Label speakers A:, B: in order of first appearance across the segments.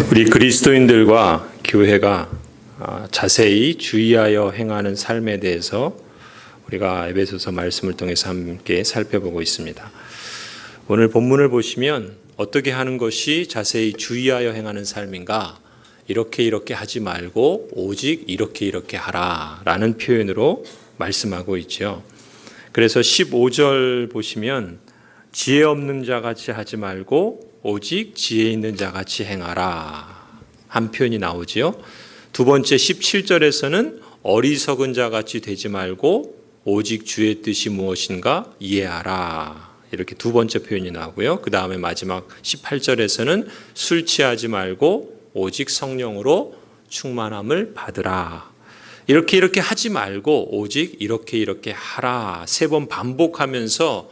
A: 우리 그리스도인들과 교회가 자세히 주의하여 행하는 삶에 대해서 우리가 에베소서 말씀을 통해서 함께 살펴보고 있습니다. 오늘 본문을 보시면 어떻게 하는 것이 자세히 주의하여 행하는 삶인가? 이렇게 하지 말고 오직 이렇게 하라 라는 표현으로 말씀하고 있죠. 그래서 15절 보시면 지혜 없는 자 같이 하지 말고 오직 지혜 있는 자 같이 행하라 한 표현이 나오지요. 두 번째 17절에서는 어리석은 자 같이 되지 말고 오직 주의 뜻이 무엇인가 이해하라 이렇게 두 번째 표현이 나오고요. 그 다음에 마지막 18절에서는 술 취하지 말고 오직 성령으로 충만함을 받으라. 이렇게 하지 말고 오직 이렇게 하라. 세 번 반복하면서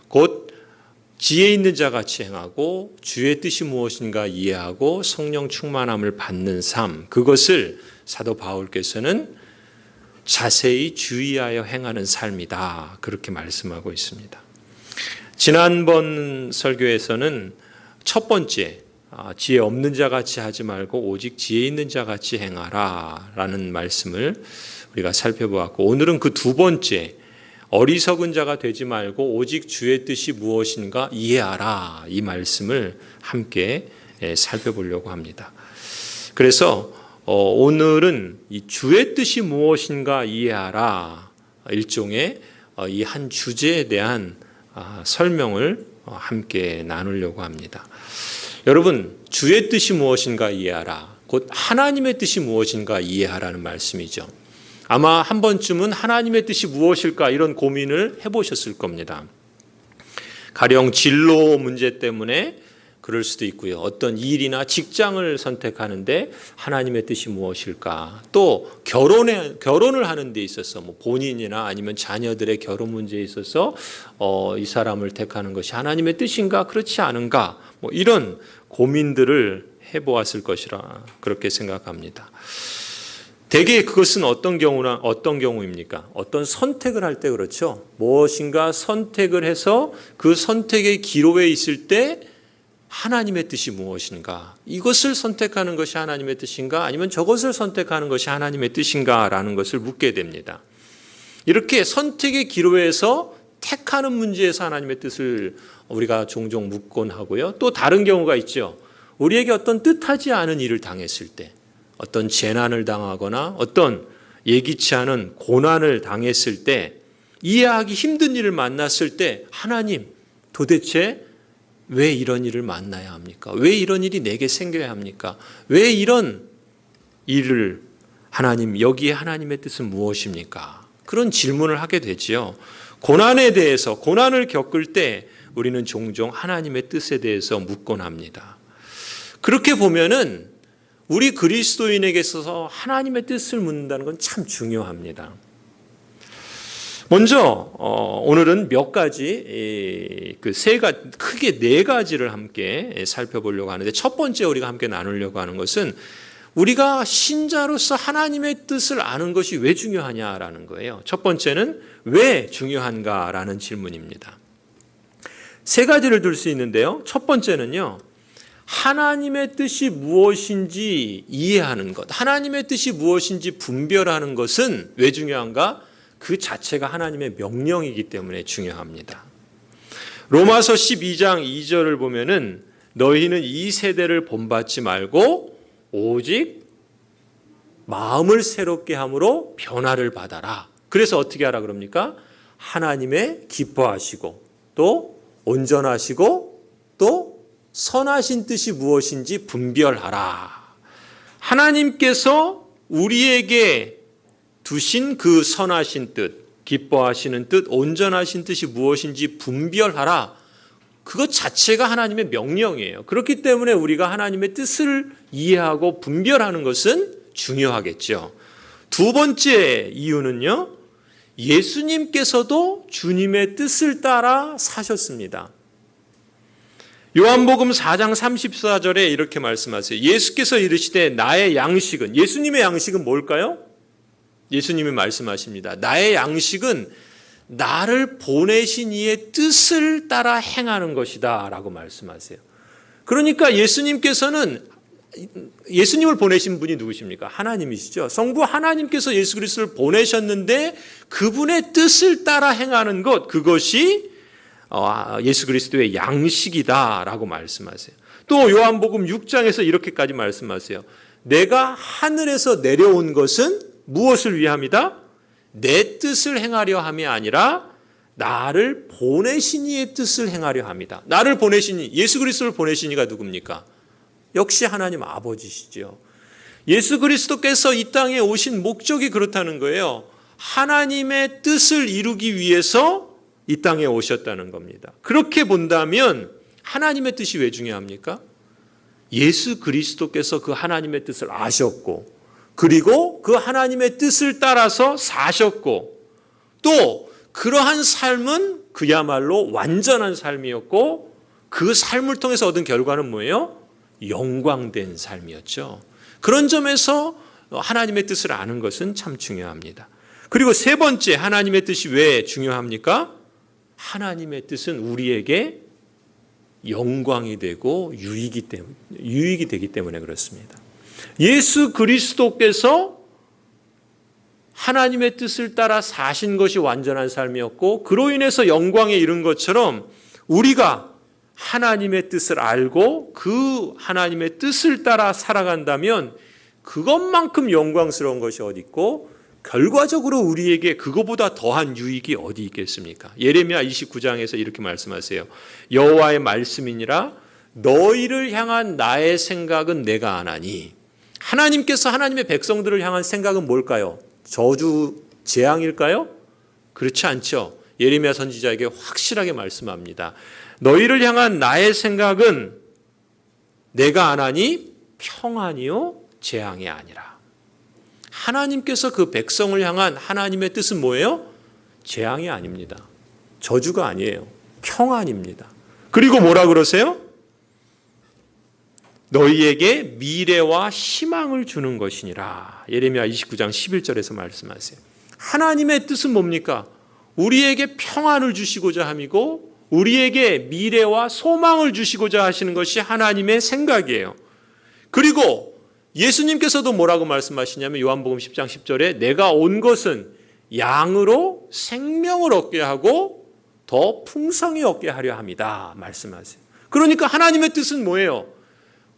A: 곧 지혜 있는 자 같이 행하고 주의 뜻이 무엇인가 이해하고 성령 충만함을 받는 삶, 그것을 사도 바울께서는 자세히 주의하여 행하는 삶이다. 그렇게 말씀하고 있습니다. 지난번 설교에서는 첫 번째 지혜 없는 자 같이 하지 말고 오직 지혜 있는 자 같이 행하라 라는 말씀을 우리가 살펴보았고, 오늘은 그 두 번째 어리석은 자가 되지 말고 오직 주의 뜻이 무엇인가 이해하라 이 말씀을 함께 살펴보려고 합니다. 그래서 오늘은 이 주의 뜻이 무엇인가 이해하라 일종의 이 한 주제에 대한 설명을 함께 나누려고 합니다. 여러분, 주의 뜻이 무엇인가 이해하라, 곧 하나님의 뜻이 무엇인가 이해하라는 말씀이죠. 아마 한 번쯤은 하나님의 뜻이 무엇일까 이런 고민을 해보셨을 겁니다. 가령 진로 문제 때문에 그럴 수도 있고요. 어떤 일이나 직장을 선택하는데 하나님의 뜻이 무엇일까? 또 결혼을 하는 데 있어서 본인이나 아니면 자녀들의 결혼 문제에 있어서 이 사람을 택하는 것이 하나님의 뜻인가 그렇지 않은가? 이런 고민들을 해보았을 것이라 그렇게 생각합니다. 대개 그것은 어떤 경우입니까? 어떤 선택을 할 때 그렇죠. 무엇인가 선택을 해서 그 선택의 기로에 있을 때 하나님의 뜻이 무엇인가? 이것을 선택하는 것이 하나님의 뜻인가? 아니면 저것을 선택하는 것이 하나님의 뜻인가? 라는 것을 묻게 됩니다. 이렇게 선택의 기로에서 택하는 문제에서 하나님의 뜻을 우리가 종종 묻곤 하고요. 또 다른 경우가 있죠. 우리에게 어떤 뜻하지 않은 일을 당했을 때, 어떤 재난을 당하거나 어떤 예기치 않은 고난을 당했을 때, 이해하기 힘든 일을 만났을 때 하나님 도대체 왜 이런 일을 만나야 합니까? 왜 이런 일이 내게 생겨야 합니까? 왜 이런 일을 하나님, 여기에 하나님의 뜻은 무엇입니까? 그런 질문을 하게 되지요. 고난에 대해서, 고난을 겪을 때 우리는 종종 하나님의 뜻에 대해서 묻곤 합니다. 그렇게 보면은 우리 그리스도인에게 있어서 하나님의 뜻을 묻는다는 건 참 중요합니다. 먼저 오늘은 몇 가지, 크게 네 가지를 함께 살펴보려고 하는데, 첫 번째 우리가 함께 나누려고 하는 것은 우리가 신자로서 하나님의 뜻을 아는 것이 왜 중요하냐라는 거예요. 첫 번째는 왜 중요한가라는 질문입니다. 세 가지를 들 수 있는데요. 첫 번째는요, 하나님의 뜻이 무엇인지 이해하는 것, 하나님의 뜻이 무엇인지 분별하는 것은 왜 중요한가? 그 자체가 하나님의 명령이기 때문에 중요합니다. 로마서 12장 2절을 보면은 너희는 이 세대를 본받지 말고 오직 마음을 새롭게 함으로 변화를 받아라. 그래서 어떻게 하라 그럽니까? 하나님의 기뻐하시고 또 온전하시고 또 선하신 뜻이 무엇인지 분별하라. 하나님께서 우리에게 두신 그 선하신 뜻, 기뻐하시는 뜻, 온전하신 뜻이 무엇인지 분별하라. 그것 자체가 하나님의 명령이에요. 그렇기 때문에 우리가 하나님의 뜻을 이해하고 분별하는 것은 중요하겠죠. 두 번째 이유는요, 예수님께서도 주님의 뜻을 따라 사셨습니다. 요한복음 4장 34절에 이렇게 말씀하세요. 예수께서 이르시되 나의 양식은, 예수님의 양식은 뭘까요? 예수님이 말씀하십니다. 나의 양식은 나를 보내신 이의 뜻을 따라 행하는 것이다 라고 말씀하세요. 그러니까 예수님께서는 예수님을 보내신 분이 누구십니까? 하나님이시죠. 성부 하나님께서 예수 그리스도를 보내셨는데 그분의 뜻을 따라 행하는 것, 그것이 예수 그리스도의 양식이다라고 말씀하세요. 또 요한복음 6장에서 이렇게까지 말씀하세요. 내가 하늘에서 내려온 것은 무엇을 위함이다? 내 뜻을 행하려 함이 아니라 나를 보내신 이의 뜻을 행하려 함이다. 나를 보내신 이, 예수 그리스도를 보내신 이가 누굽니까? 역시 하나님 아버지시죠. 예수 그리스도께서 이 땅에 오신 목적이 그렇다는 거예요. 하나님의 뜻을 이루기 위해서 이 땅에 오셨다는 겁니다. 그렇게 본다면 하나님의 뜻이 왜 중요합니까? 예수 그리스도께서 그 하나님의 뜻을 아셨고, 그리고 그 하나님의 뜻을 따라서 사셨고, 또 그러한 삶은 그야말로 완전한 삶이었고, 그 삶을 통해서 얻은 결과는 뭐예요? 영광된 삶이었죠. 그런 점에서 하나님의 뜻을 아는 것은 참 중요합니다. 그리고 세 번째, 하나님의 뜻이 왜 중요합니까? 하나님의 뜻은 우리에게 영광이 되고 유익이 되기 때문에 그렇습니다. 예수 그리스도께서 하나님의 뜻을 따라 사신 것이 완전한 삶이었고, 그로 인해서 영광에 이른 것처럼 우리가 하나님의 뜻을 알고 그 하나님의 뜻을 따라 살아간다면 그것만큼 영광스러운 것이 어디 있고, 결과적으로 우리에게 그거보다 더한 유익이 어디 있겠습니까? 예레미야 29장에서 이렇게 말씀하세요. 여호와의 말씀이니라 너희를 향한 나의 생각은 내가 아나니. 하나님께서 하나님의 백성들을 향한 생각은 뭘까요? 저주, 재앙일까요? 그렇지 않죠. 예레미야 선지자에게 확실하게 말씀합니다. 너희를 향한 나의 생각은 내가 아나니 평안이요 재앙이 아니라. 하나님께서 그 백성을 향한 하나님의 뜻은 뭐예요? 재앙이 아닙니다. 저주가 아니에요. 평안입니다. 그리고 뭐라 그러세요? 너희에게 미래와 희망을 주는 것이니라. 예레미야 29장 11절에서 말씀하세요. 하나님의 뜻은 뭡니까? 우리에게 평안을 주시고자 함이고 우리에게 미래와 소망을 주시고자 하시는 것이 하나님의 생각이에요. 그리고 예수님께서도 뭐라고 말씀하시냐면 요한복음 10장 10절에 내가 온 것은 양으로 생명을 얻게 하고 더 풍성히 얻게 하려 함이다 말씀하세요. 그러니까 하나님의 뜻은 뭐예요?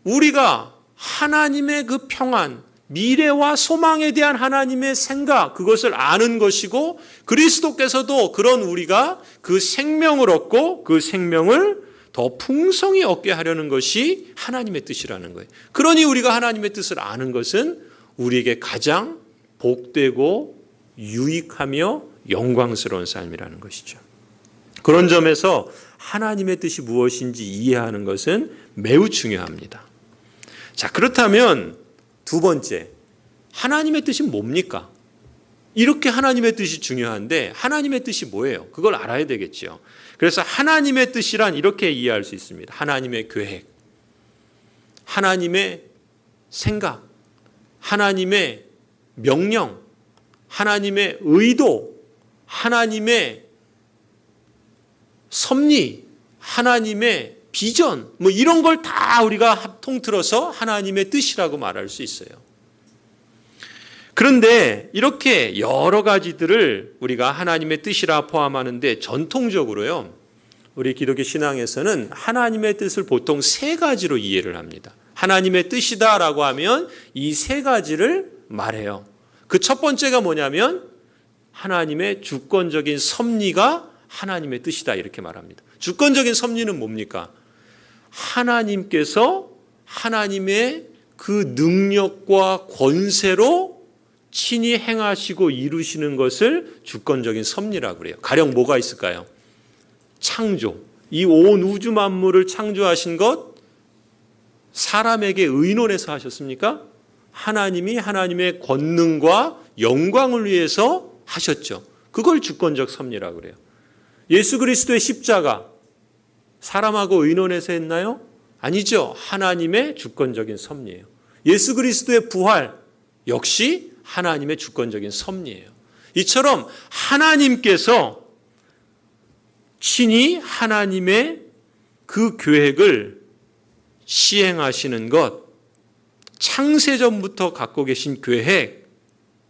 A: 우리가 하나님의 그 평안, 미래와 소망에 대한 하나님의 생각, 그것을 아는 것이고 그리스도께서도 그런 우리가 그 생명을 얻고 그 생명을 더 풍성히 얻게 하려는 것이 하나님의 뜻이라는 거예요. 그러니 우리가 하나님의 뜻을 아는 것은 우리에게 가장 복되고 유익하며 영광스러운 삶이라는 것이죠. 그런 점에서 하나님의 뜻이 무엇인지 이해하는 것은 매우 중요합니다. 자, 그렇다면 두 번째, 하나님의 뜻이 뭡니까? 이렇게 하나님의 뜻이 중요한데 하나님의 뜻이 뭐예요? 그걸 알아야 되겠죠. 그래서 하나님의 뜻이란 이렇게 이해할 수 있습니다. 하나님의 계획, 하나님의 생각, 하나님의 명령, 하나님의 의도, 하나님의 섭리, 하나님의 비전, 뭐 이런 걸 다 우리가 통틀어서 하나님의 뜻이라고 말할 수 있어요. 그런데 이렇게 여러 가지들을 우리가 하나님의 뜻이라 포함하는데 전통적으로요, 우리 기독교 신앙에서는 하나님의 뜻을 보통 세 가지로 이해를 합니다. 하나님의 뜻이다라고 하면 이 세 가지를 말해요. 그 첫 번째가 뭐냐면 하나님의 주권적인 섭리가 하나님의 뜻이다 이렇게 말합니다. 주권적인 섭리는 뭡니까? 하나님께서 하나님의 그 능력과 권세로 친히 행하시고 이루시는 것을 주권적인 섭리라고 그래요. 가령 뭐가 있을까요? 창조. 이 온 우주 만물을 창조하신 것 사람에게 의논해서 하셨습니까? 하나님이 하나님의 권능과 영광을 위해서 하셨죠. 그걸 주권적 섭리라고 그래요. 예수 그리스도의 십자가 사람하고 의논해서 했나요? 아니죠. 하나님의 주권적인 섭리예요. 예수 그리스도의 부활 역시 하나님의 주권적인 섭리예요. 이처럼 하나님께서 친히 하나님의 그 계획을 시행하시는 것, 창세전부터 갖고 계신 계획,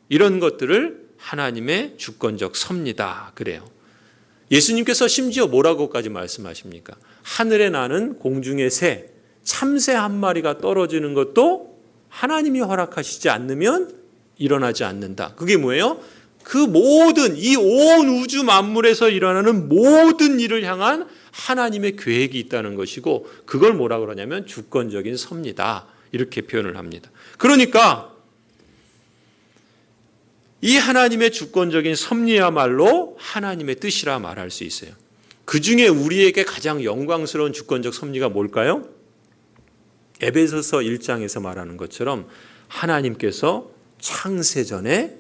A: 이런 것들을 하나님의 주권적 섭니다. 그래요. 예수님께서 심지어 뭐라고까지 말씀하십니까? 하늘에 나는 공중의 새, 참새 한 마리가 떨어지는 것도 하나님이 허락하시지 않으면 일어나지 않는다. 그게 뭐예요? 그 모든 이 온 우주 만물에서 일어나는 모든 일을 향한 하나님의 계획이 있다는 것이고, 그걸 뭐라 그러냐면 주권적인 섭니다. 이렇게 표현을 합니다. 그러니까 이 하나님의 주권적인 섭리야말로 하나님의 뜻이라 말할 수 있어요. 그 중에 우리에게 가장 영광스러운 주권적 섭리가 뭘까요? 에베소서 1장에서 말하는 것처럼 하나님께서 창세전에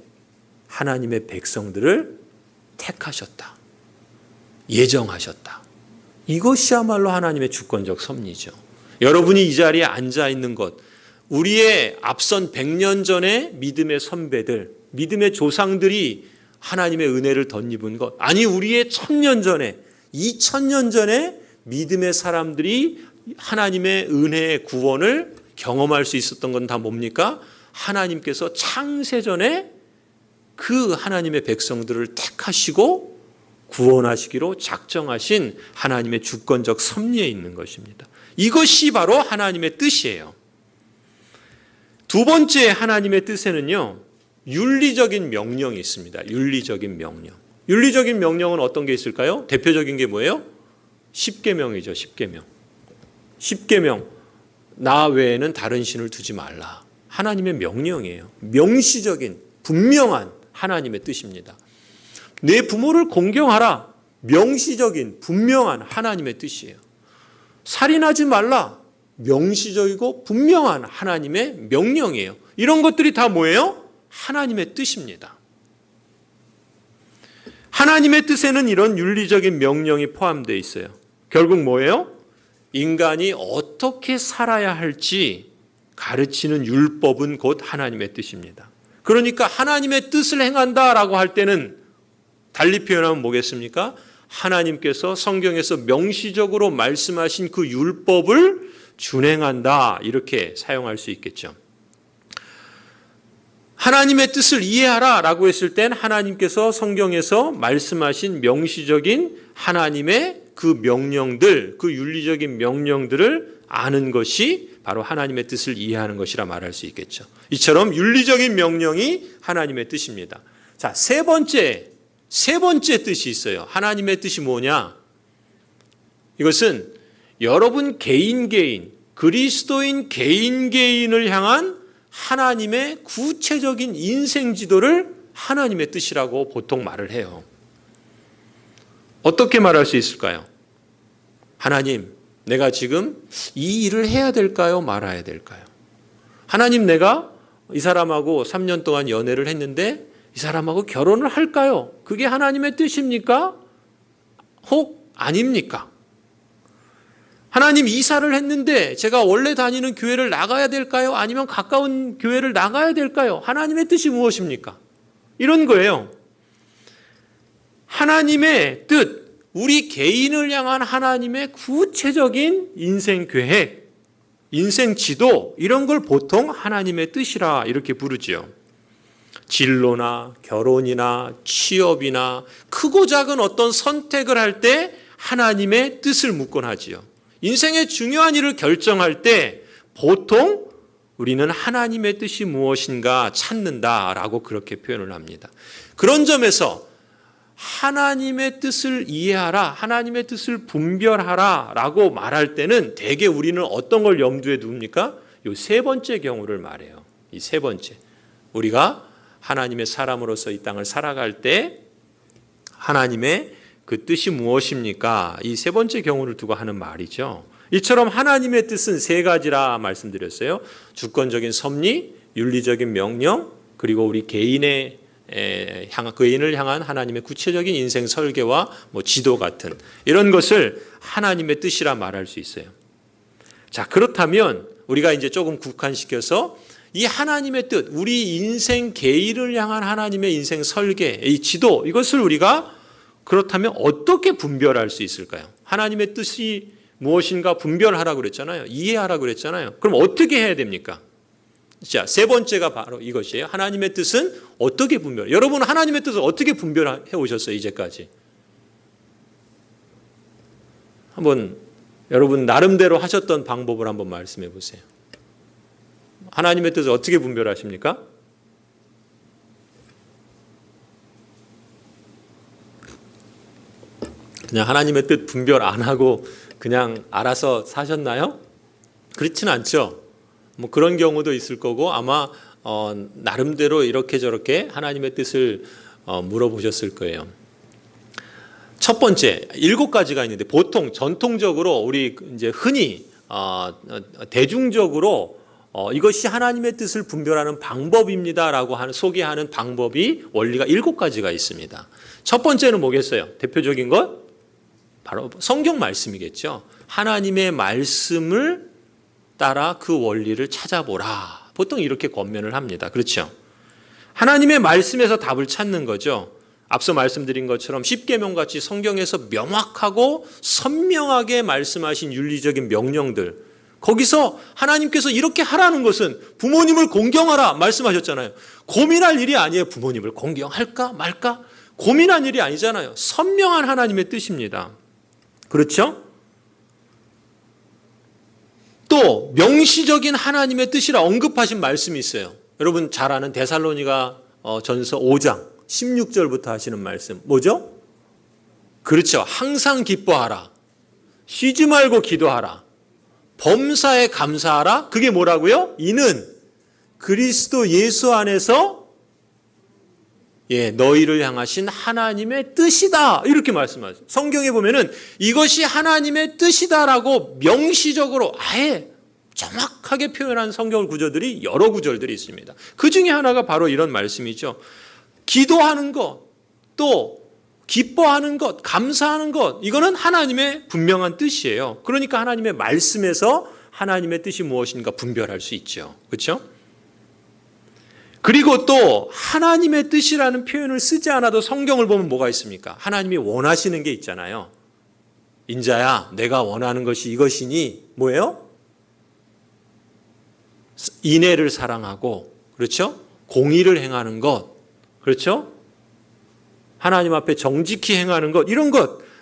A: 하나님의 백성들을 택하셨다. 예정하셨다. 이것이야말로 하나님의 주권적 섭리죠. 여러분이 이 자리에 앉아 있는 것, 우리의 앞선 100년 전의 믿음의 선배들, 믿음의 조상들이 하나님의 은혜를 덧입은 것, 아니 우리의 1000년 전에, 2000년 전에 믿음의 사람들이 하나님의 은혜의 구원을 경험할 수 있었던 건 다 뭡니까? 하나님께서 창세전에 그 하나님의 백성들을 택하시고 구원하시기로 작정하신 하나님의 주권적 섭리에 있는 것입니다. 이것이 바로 하나님의 뜻이에요. 두 번째 하나님의 뜻에는요, 윤리적인 명령이 있습니다. 윤리적인 명령. 윤리적인 명령은 어떤 게 있을까요? 대표적인 게 뭐예요? 십계명이죠. 십계명. 십계명. 나 외에는 다른 신을 두지 말라. 하나님의 명령이에요. 명시적인, 분명한 하나님의 뜻입니다. 내 부모를 공경하라. 명시적인, 분명한 하나님의 뜻이에요. 살인하지 말라. 명시적이고 분명한 하나님의 명령이에요. 이런 것들이 다 뭐예요? 하나님의 뜻입니다. 하나님의 뜻에는 이런 윤리적인 명령이 포함되어 있어요. 결국 뭐예요? 인간이 어떻게 살아야 할지 가르치는 율법은 곧 하나님의 뜻입니다. 그러니까 하나님의 뜻을 행한다라고 할 때는 달리 표현하면 뭐겠습니까? 하나님께서 성경에서 명시적으로 말씀하신 그 율법을 준행한다, 이렇게 사용할 수 있겠죠. 하나님의 뜻을 이해하라 라고 했을 땐 하나님께서 성경에서 말씀하신 명시적인 하나님의 그 명령들, 그 윤리적인 명령들을 아는 것이 바로 하나님의 뜻을 이해하는 것이라 말할 수 있겠죠. 이처럼 윤리적인 명령이 하나님의 뜻입니다. 자, 세 번째 뜻이 있어요. 하나님의 뜻이 뭐냐? 이것은 여러분 개인, 그리스도인 개인을 향한 하나님의 구체적인 인생 지도를 하나님의 뜻이라고 보통 말을 해요. 어떻게 말할 수 있을까요? 하나님, 내가 지금 이 일을 해야 될까요? 말아야 될까요? 하나님, 내가 이 사람하고 3년 동안 연애를 했는데 이 사람하고 결혼을 할까요? 그게 하나님의 뜻입니까? 혹 아닙니까? 하나님, 이사를 했는데 제가 원래 다니는 교회를 나가야 될까요? 아니면 가까운 교회를 나가야 될까요? 하나님의 뜻이 무엇입니까? 이런 거예요. 하나님의 뜻, 우리 개인을 향한 하나님의 구체적인 인생 계획, 인생 지도, 이런 걸 보통 하나님의 뜻이라 이렇게 부르지요. 진로나 결혼이나 취업이나 크고 작은 어떤 선택을 할 때 하나님의 뜻을 묻곤 하지요. 인생의 중요한 일을 결정할 때 보통 우리는 하나님의 뜻이 무엇인가 찾는다라고 그렇게 표현을 합니다. 그런 점에서 하나님의 뜻을 이해하라, 하나님의 뜻을 분별하라 라고 말할 때는 대개 우리는 어떤 걸 염두에 둡니까? 이 세 번째 경우를 말해요. 이 세 번째. 우리가 하나님의 사람으로서 이 땅을 살아갈 때 하나님의 그 뜻이 무엇입니까? 이 세 번째 경우를 두고 하는 말이죠. 이처럼 하나님의 뜻은 세 가지라 말씀드렸어요. 주권적인 섭리, 윤리적인 명령, 그리고 우리 개인을 향한 하나님의 구체적인 인생 설계와 지도 같은 이런 것을 하나님의 뜻이라 말할 수 있어요. 자, 그렇다면 우리가 이제 조금 국한시켜서 이 하나님의 뜻, 우리 인생 개인을 향한 하나님의 인생 설계, 이 지도, 이것을 우리가 그렇다면 어떻게 분별할 수 있을까요? 하나님의 뜻이 무엇인가 분별하라고 그랬잖아요. 이해하라고 그랬잖아요. 그럼 어떻게 해야 됩니까? 자, 세 번째가 바로 이것이에요. 하나님의 뜻은 어떻게 분별? 여러분은 하나님의 뜻을 어떻게 분별해 오셨어요, 이제까지? 한번 여러분 나름대로 하셨던 방법을 한번 말씀해 보세요. 하나님의 뜻을 어떻게 분별하십니까? 그냥 하나님의 뜻 분별 안 하고 그냥 알아서 사셨나요? 그렇진 않죠. 뭐 그런 경우도 있을 거고 아마 나름대로 이렇게 저렇게 하나님의 뜻을 물어보셨을 거예요. 첫 번째 7가지가 있는데 보통 전통적으로 우리 이제 흔히 대중적으로 이것이 하나님의 뜻을 분별하는 방법입니다라고 소개하는 방법이 원리가 7가지가 있습니다. 첫 번째는 뭐겠어요? 대표적인 것 바로 성경 말씀이겠죠. 하나님의 말씀을 따라 그 원리를 찾아보라. 보통 이렇게 권면을 합니다. 그렇죠? 하나님의 말씀에서 답을 찾는 거죠. 앞서 말씀드린 것처럼 십계명같이 성경에서 명확하고 선명하게 말씀하신 윤리적인 명령들, 거기서 하나님께서 이렇게 하라는 것은 부모님을 공경하라 말씀하셨잖아요. 고민할 일이 아니에요. 부모님을 공경할까 말까? 고민할 일이 아니잖아요. 선명한 하나님의 뜻입니다. 그렇죠? 또 명시적인 하나님의 뜻이라 언급하신 말씀이 있어요. 여러분 잘 아는 데살로니가 전서 5장 16절부터 하시는 말씀 뭐죠? 그렇죠. 항상 기뻐하라. 쉬지 말고 기도하라. 범사에 감사하라. 그게 뭐라고요? 이는 그리스도 예수 안에서 너희를 향하신 하나님의 뜻이다. 이렇게 말씀하세요. 성경에 보면은 이것이 하나님의 뜻이다라고 명시적으로 아예 정확하게 표현한 성경 구절들이 여러 구절들이 있습니다. 그 중에 하나가 바로 이런 말씀이죠. 기도하는 것, 또 기뻐하는 것, 감사하는 것, 이거는 하나님의 분명한 뜻이에요. 그러니까 하나님의 말씀에서 하나님의 뜻이 무엇인가 분별할 수 있죠. 그렇죠? 그리고 또 하나님의 뜻이라는 표현을 쓰지 않아도 성경을 보면 뭐가 있습니까? 하나님이 원하시는 게 있잖아요. 인자야, 내가 원하는 것이 이것이니 뭐예요? 인애를 사랑하고, 그렇죠? 공의를 행하는 것, 그렇죠? 하나님 앞에 정직히 행하는 것,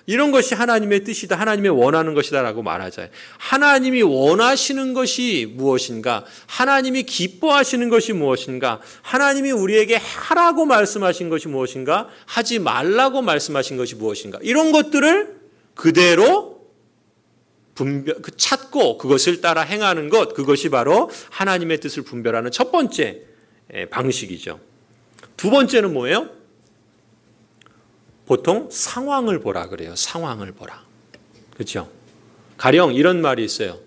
A: 이런 것이 하나님의 뜻이다, 하나님의 원하는 것이다라고 말하잖아요. 하나님이 원하시는 것이 무엇인가? 하나님이 기뻐하시는 것이 무엇인가? 하나님이 우리에게 하라고 말씀하신 것이 무엇인가? 하지 말라고 말씀하신 것이 무엇인가? 이런 것들을 그대로 찾고 그것을 따라 행하는 것, 그것이 바로 하나님의 뜻을 분별하는 첫 번째 방식이죠. 두 번째는 뭐예요? 보통 상황을 보라 그래요. 상황을 보라. 그렇죠? 가령 이런 말이 있어요.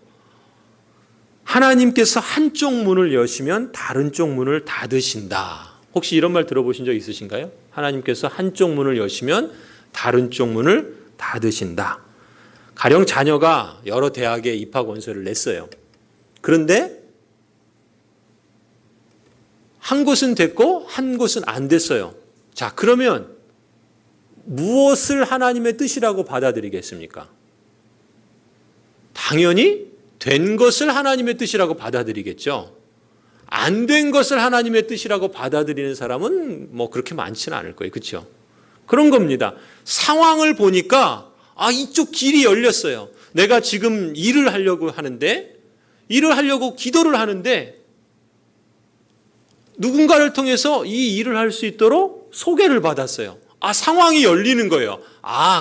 A: 하나님께서 한쪽 문을 여시면 다른 쪽 문을 닫으신다. 혹시 이런 말 들어보신 적 있으신가요? 하나님께서 한쪽 문을 여시면 다른 쪽 문을 닫으신다. 가령 자녀가 여러 대학에 입학 원서를 냈어요. 그런데 한 곳은 됐고 한 곳은 안 됐어요. 자, 그러면 무엇을 하나님의 뜻이라고 받아들이겠습니까? 당연히 된 것을 하나님의 뜻이라고 받아들이겠죠. 안 된 것을 하나님의 뜻이라고 받아들이는 사람은 뭐 그렇게 많지는 않을 거예요. 그렇죠? 그런 겁니다. 상황을 보니까 이쪽 길이 열렸어요. 내가 지금 일을 하려고 기도를 하는데 누군가를 통해서 이 일을 할 수 있도록 소개를 받았어요. 상황이 열리는 거예요.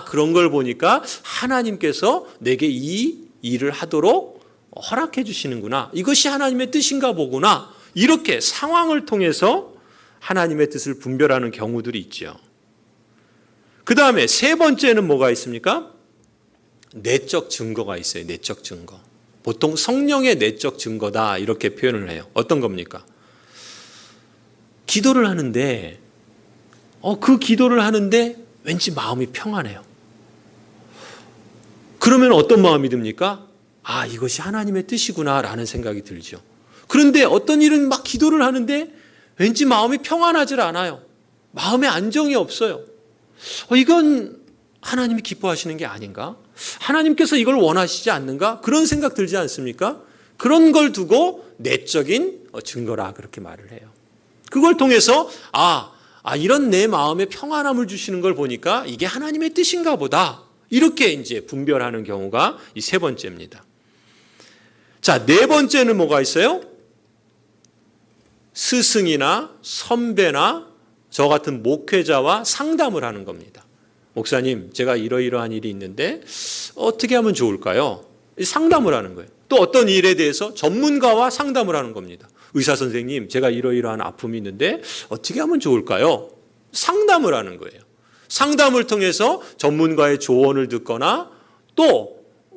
A: 그런 걸 보니까 하나님께서 내게 이 일을 하도록 허락해 주시는구나. 이것이 하나님의 뜻인가 보구나. 이렇게 상황을 통해서 하나님의 뜻을 분별하는 경우들이 있죠. 그 다음에 세 번째는 뭐가 있습니까? 내적 증거가 있어요. 내적 증거. 보통 성령의 내적 증거다 이렇게 표현을 해요. 어떤 겁니까? 기도를 하는데 그 기도를 하는데 왠지 마음이 평안해요. 그러면 어떤 마음이 듭니까? 이것이 하나님의 뜻이구나라는 생각이 들죠. 그런데 어떤 일은 막 기도를 하는데 왠지 마음이 평안하지 않아요. 마음에 안정이 없어요. 이건 하나님이 기뻐하시는 게 아닌가? 하나님께서 이걸 원하시지 않는가? 그런 생각 들지 않습니까? 그런 걸 두고 내적인 증거라 그렇게 말을 해요. 그걸 통해서 이런 내 마음에 평안함을 주시는 걸 보니까 이게 하나님의 뜻인가 보다. 이렇게 이제 분별하는 경우가 이 세 번째입니다. 자, 네 번째는 뭐가 있어요? 스승이나 선배나 저 같은 목회자와 상담을 하는 겁니다. 목사님, 제가 이러이러한 일이 있는데 어떻게 하면 좋을까요? 상담을 하는 거예요. 또 어떤 일에 대해서 전문가와 상담을 하는 겁니다. 의사 선생님, 제가 이러이러한 아픔이 있는데 어떻게 하면 좋을까요? 상담을 하는 거예요. 상담을 통해서 전문가의 조언을 듣거나 또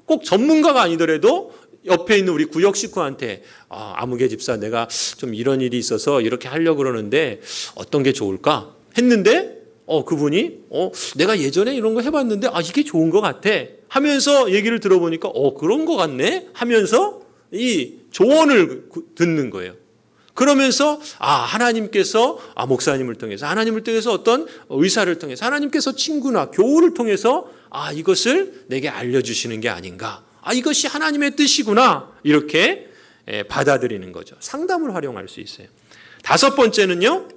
A: 꼭 전문가가 아니더라도 옆에 있는 우리 구역 식구한테 아무개 집사, 내가 좀 이런 일이 있어서 이렇게 하려고 그러는데 어떤 게 좋을까? 했는데 그분이 내가 예전에 이런 거 해봤는데 이게 좋은 것 같아 하면서 얘기를 들어보니까 그런 것 같네 하면서 이 조언을 듣는 거예요. 그러면서 하나님께서 목사님을 통해서, 하나님을 통해서 어떤 의사를 통해서, 하나님께서 친구나 교우를 통해서 이것을 내게 알려주시는 게 아닌가, 이것이 하나님의 뜻이구나, 이렇게 받아들이는 거죠. 상담을 활용할 수 있어요. 다섯 번째는요,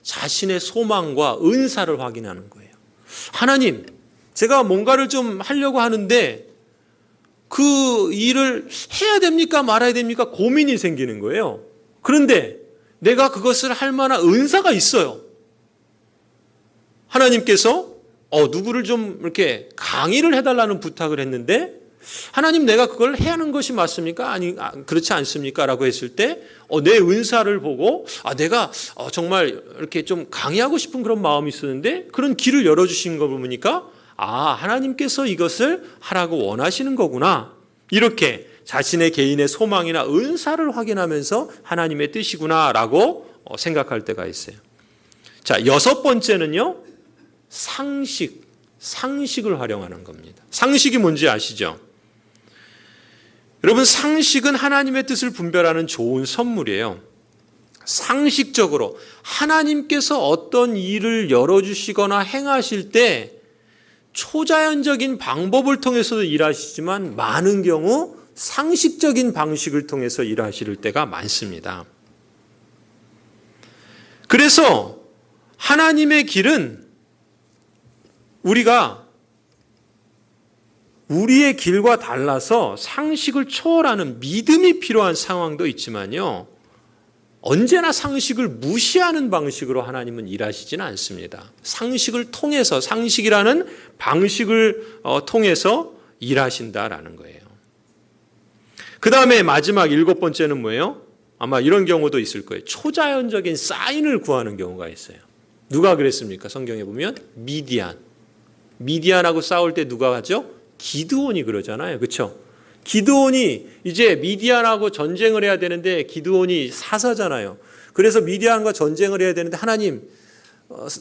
A: 자신의 소망과 은사를 확인하는 거예요. 하나님, 제가 뭔가를 좀 하려고 하는데 그 일을 해야 됩니까 말아야 됩니까 고민이 생기는 거예요. 그런데 내가 그것을 할 만한 은사가 있어요. 하나님께서 누구를 좀 이렇게 강의를 해달라는 부탁을 했는데, 하나님, 내가 그걸 해야 하는 것이 맞습니까? 아니, 그렇지 않습니까? 라고 했을 때 내 은사를 보고 내가 정말 이렇게 좀 강의하고 싶은 그런 마음이 있었는데 그런 길을 열어주신 거 보니까 하나님께서 이것을 하라고 원하시는 거구나, 이렇게 자신의 개인의 소망이나 은사를 확인하면서 하나님의 뜻이구나라고 생각할 때가 있어요. 자, 여섯 번째는요, 상식을 활용하는 겁니다. 상식이 뭔지 아시죠? 여러분, 상식은 하나님의 뜻을 분별하는 좋은 선물이에요. 상식적으로 하나님께서 어떤 일을 열어주시거나 행하실 때 초자연적인 방법을 통해서도 일하시지만 많은 경우 상식적인 방식을 통해서 일하실 때가 많습니다. 그래서 하나님의 길은 우리가 우리의 길과 달라서 상식을 초월하는 믿음이 필요한 상황도 있지만요, 언제나 상식을 무시하는 방식으로 하나님은 일하시지는 않습니다. 상식을 통해서, 상식이라는 방식을 통해서 일하신다라는 거예요. 그 다음에 마지막 일곱 번째는 뭐예요? 아마 이런 경우도 있을 거예요. 초자연적인 사인을 구하는 경우가 있어요. 누가 그랬습니까? 성경에 보면 미디안하고 싸울 때 누가 하죠? 기드온이 그러잖아요. 그렇죠? 기드온이 이제 미디안하고 전쟁을 해야 되는데 기드온이 사사잖아요. 그래서 미디안과 전쟁을 해야 되는데 하나님,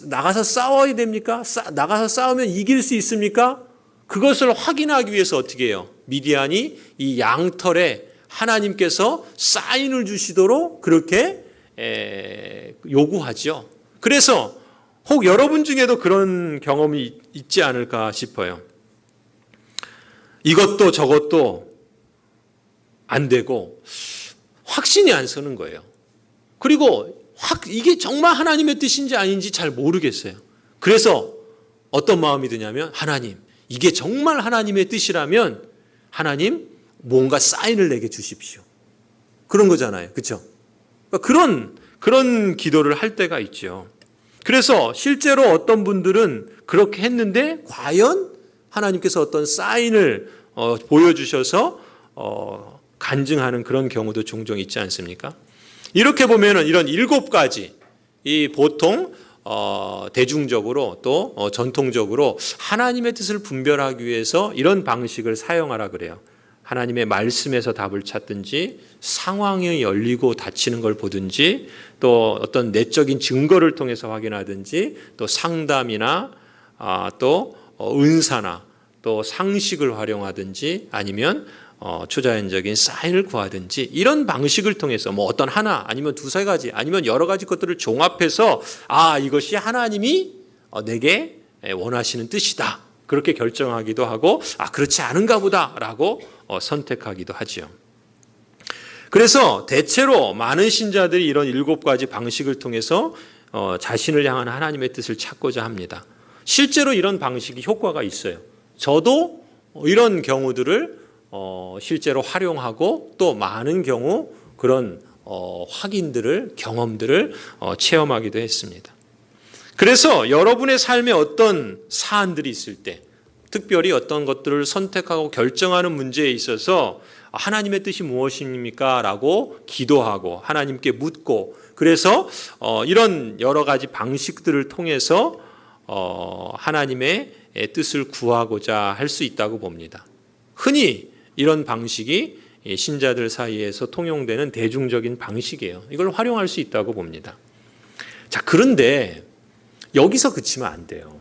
A: 나가서 싸워야 됩니까? 나가서 싸우면 이길 수 있습니까? 그것을 확인하기 위해서 어떻게 해요? 미디안이 이 양털에 하나님께서 사인을 주시도록 그렇게 요구하죠. 그래서 혹 여러분 중에도 그런 경험이 있지 않을까 싶어요. 이것도 저것도 안 되고 확신이 안 서는 거예요. 그리고 이게 정말 하나님의 뜻인지 아닌지 잘 모르겠어요. 그래서 어떤 마음이 드냐면, 하나님, 이게 정말 하나님의 뜻이라면 하나님, 뭔가 사인을 내게 주십시오. 그런 거잖아요. 그렇죠? 그런 기도를 할 때가 있죠. 그래서 실제로 어떤 분들은 그렇게 했는데 과연 하나님께서 어떤 사인을 보여주셔서 간증하는 그런 경우도 종종 있지 않습니까? 이렇게 보면은 이런 7가지, 이 보통 대중적으로 또 전통적으로 하나님의 뜻을 분별하기 위해서 이런 방식을 사용하라 그래요. 하나님의 말씀에서 답을 찾든지, 상황이 열리고 닫히는 걸 보든지, 또 어떤 내적인 증거를 통해서 확인하든지, 또 상담이나 또 은사나 또 상식을 활용하든지, 아니면 초자연적인 사인을 구하든지, 이런 방식을 통해서 어떤 하나 아니면 두세 가지 아니면 여러 가지 것들을 종합해서 이것이 하나님이 내게 원하시는 뜻이다, 그렇게 결정하기도 하고 그렇지 않은가 보다라고 선택하기도 하지요. 그래서 대체로 많은 신자들이 이런 7가지 방식을 통해서 자신을 향한 하나님의 뜻을 찾고자 합니다. 실제로 이런 방식이 효과가 있어요. 저도 이런 경우들을 실제로 활용하고 또 많은 경우 그런 확인들을, 경험들을 체험하기도 했습니다. 그래서 여러분의 삶에 어떤 사안들이 있을 때, 특별히 어떤 것들을 선택하고 결정하는 문제에 있어서 하나님의 뜻이 무엇입니까? 라고 기도하고 하나님께 묻고, 그래서 이런 여러 가지 방식들을 통해서 하나님의 뜻을 구하고자 할 수 있다고 봅니다. 흔히 이런 방식이 신자들 사이에서 통용되는 대중적인 방식이에요. 이걸 활용할 수 있다고 봅니다. 자, 그런데 여기서 그치면 안 돼요.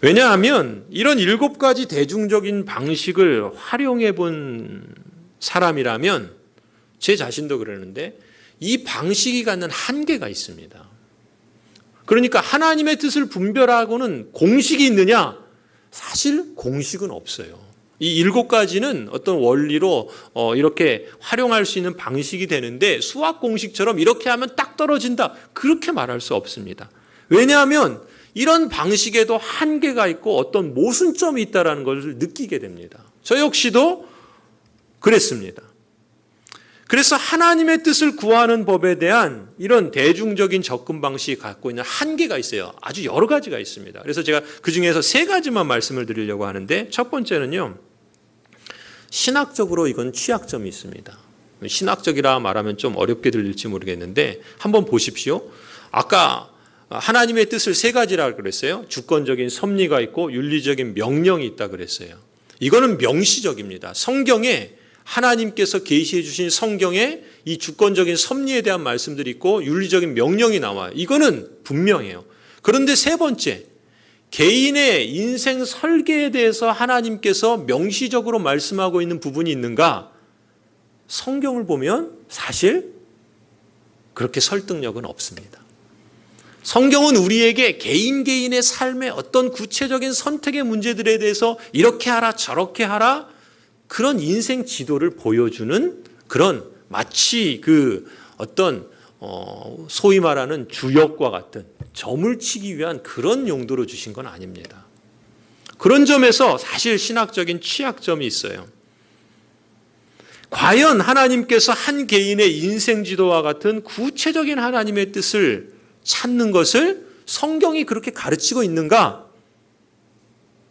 A: 왜냐하면 이런 7가지 대중적인 방식을 활용해 본 사람이라면, 제 자신도 그러는데, 이 방식이 갖는 한계가 있습니다. 그러니까 하나님의 뜻을 분별하고는 공식이 있느냐? 사실 공식은 없어요. 이 7가지는 어떤 원리로 이렇게 활용할 수 있는 방식이 되는데, 수학 공식처럼 이렇게 하면 딱 떨어진다, 그렇게 말할 수 없습니다. 왜냐하면 이런 방식에도 한계가 있고 어떤 모순점이 있다는 것을 느끼게 됩니다. 저 역시도 그랬습니다. 그래서 하나님의 뜻을 구하는 법에 대한 이런 대중적인 접근 방식이 갖고 있는 한계가 있어요. 아주 여러 가지가 있습니다. 그래서 제가 그중에서 3가지만 말씀을 드리려고 하는데, 첫 번째는요, 신학적으로 이건 취약점이 있습니다. 신학적이라 말하면 좀 어렵게 들릴지 모르겠는데, 한번 보십시오. 아까 하나님의 뜻을 3가지라고 그랬어요. 주권적인 섭리가 있고 윤리적인 명령이 있다 그랬어요. 이거는 명시적입니다. 성경에, 하나님께서 계시해 주신 성경에 이 주권적인 섭리에 대한 말씀들이 있고 윤리적인 명령이 나와요. 이거는 분명해요. 그런데 3번째, 개인의 인생 설계에 대해서 하나님께서 명시적으로 말씀하고 있는 부분이 있는가? 성경을 보면 사실 그렇게 설득력은 없습니다. 성경은 우리에게 개인의 삶의 어떤 구체적인 선택의 문제들에 대해서 이렇게 하라 저렇게 하라, 그런 인생 지도를 보여주는 그런, 마치 그 어떤 소위 말하는 주역과 같은 점을 치기 위한 그런 용도로 주신 건 아닙니다. 그런 점에서 사실 신학적인 취약점이 있어요. 과연 하나님께서 한 개인의 인생 지도와 같은 구체적인 하나님의 뜻을 찾는 것을 성경이 그렇게 가르치고 있는가?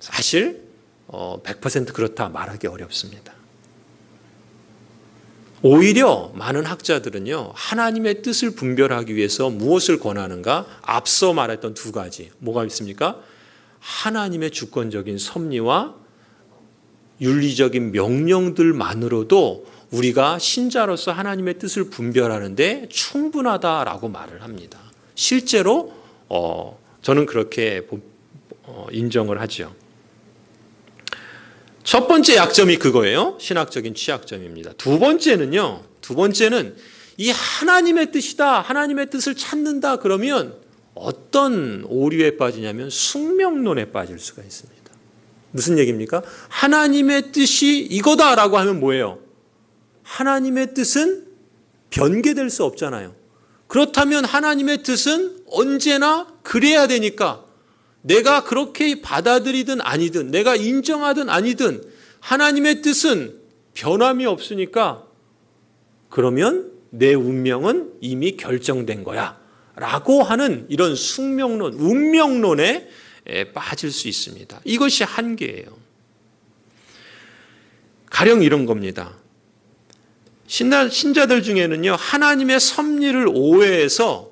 A: 사실 100% 그렇다 말하기 어렵습니다. 오히려 많은 학자들은요, 하나님의 뜻을 분별하기 위해서 무엇을 권하는가? 앞서 말했던 2가지, 뭐가 있습니까? 하나님의 주권적인 섭리와 윤리적인 명령들만으로도 우리가 신자로서 하나님의 뜻을 분별하는데 충분하다라고 말을 합니다. 실제로 저는 그렇게 인정을 하죠. 첫 번째 약점이 그거예요. 신학적인 취약점입니다. 두 번째는 이 하나님의 뜻이다, 하나님의 뜻을 찾는다 그러면 어떤 오류에 빠지냐면 숙명론에 빠질 수가 있습니다. 무슨 얘기입니까? 하나님의 뜻이 이거다라고 하면 뭐예요? 하나님의 뜻은 변개될 수 없잖아요. 그렇다면 하나님의 뜻은 언제나 그래야 되니까, 내가 그렇게 받아들이든 아니든, 내가 인정하든 아니든 하나님의 뜻은 변함이 없으니까, 그러면 내 운명은 이미 결정된 거야 라고 하는 이런 숙명론, 운명론에 빠질 수 있습니다. 이것이 한계예요. 가령 이런 겁니다. 신자들 중에는요, 하나님의 섭리를 오해해서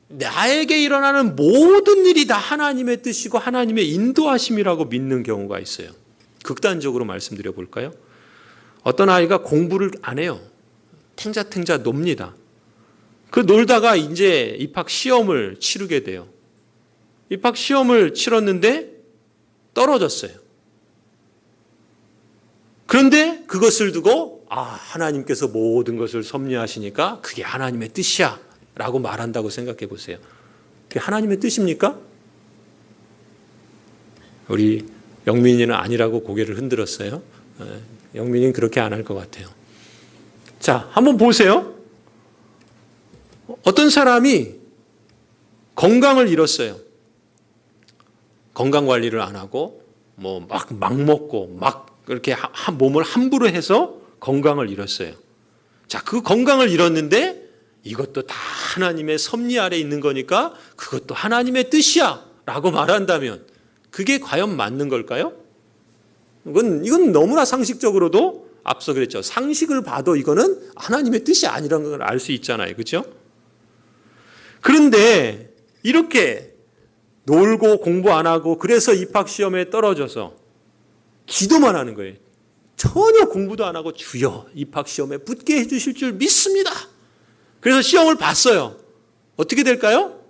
A: 나에게 일어나는 모든 일이 다 하나님의 뜻이고 하나님의 인도하심이라고 믿는 경우가 있어요. 극단적으로 말씀드려 볼까요? 어떤 아이가 공부를 안 해요. 탱자탱자 놉니다. 그 놀다가 이제 입학 시험을 치르게 돼요. 입학 시험을 치렀는데 떨어졌어요. 그런데 그것을 두고 하나님께서 모든 것을 섭리하시니까 그게 하나님의 뜻이야 라고 말한다고 생각해 보세요. 그게 하나님의 뜻입니까? 우리 영민이는 아니라고 고개를 흔들었어요. 영민이는 그렇게 안 할 것 같아요. 자, 한번 보세요. 어떤 사람이 건강을 잃었어요. 건강 관리를 안 하고 막 먹고 막 그렇게 몸을 함부로 해서 건강을 잃었어요. 자, 그 건강을 잃었는데 이것도 다 하나님의 섭리 아래 있는 거니까 그것도 하나님의 뜻이야 라고 말한다면 그게 과연 맞는 걸까요? 이건 너무나 상식적으로도 앞서 그랬죠. 상식을 봐도 이거는 하나님의 뜻이 아니라는 걸 알 수 있잖아요. 그렇죠? 그런데 이렇게 놀고 공부 안 하고 그래서 입학시험에 떨어져서 기도만 하는 거예요. 전혀 공부도 안 하고 주여 입학시험에 붙게 해주실 줄 믿습니다. 그래서 시험을 봤어요. 어떻게 될까요?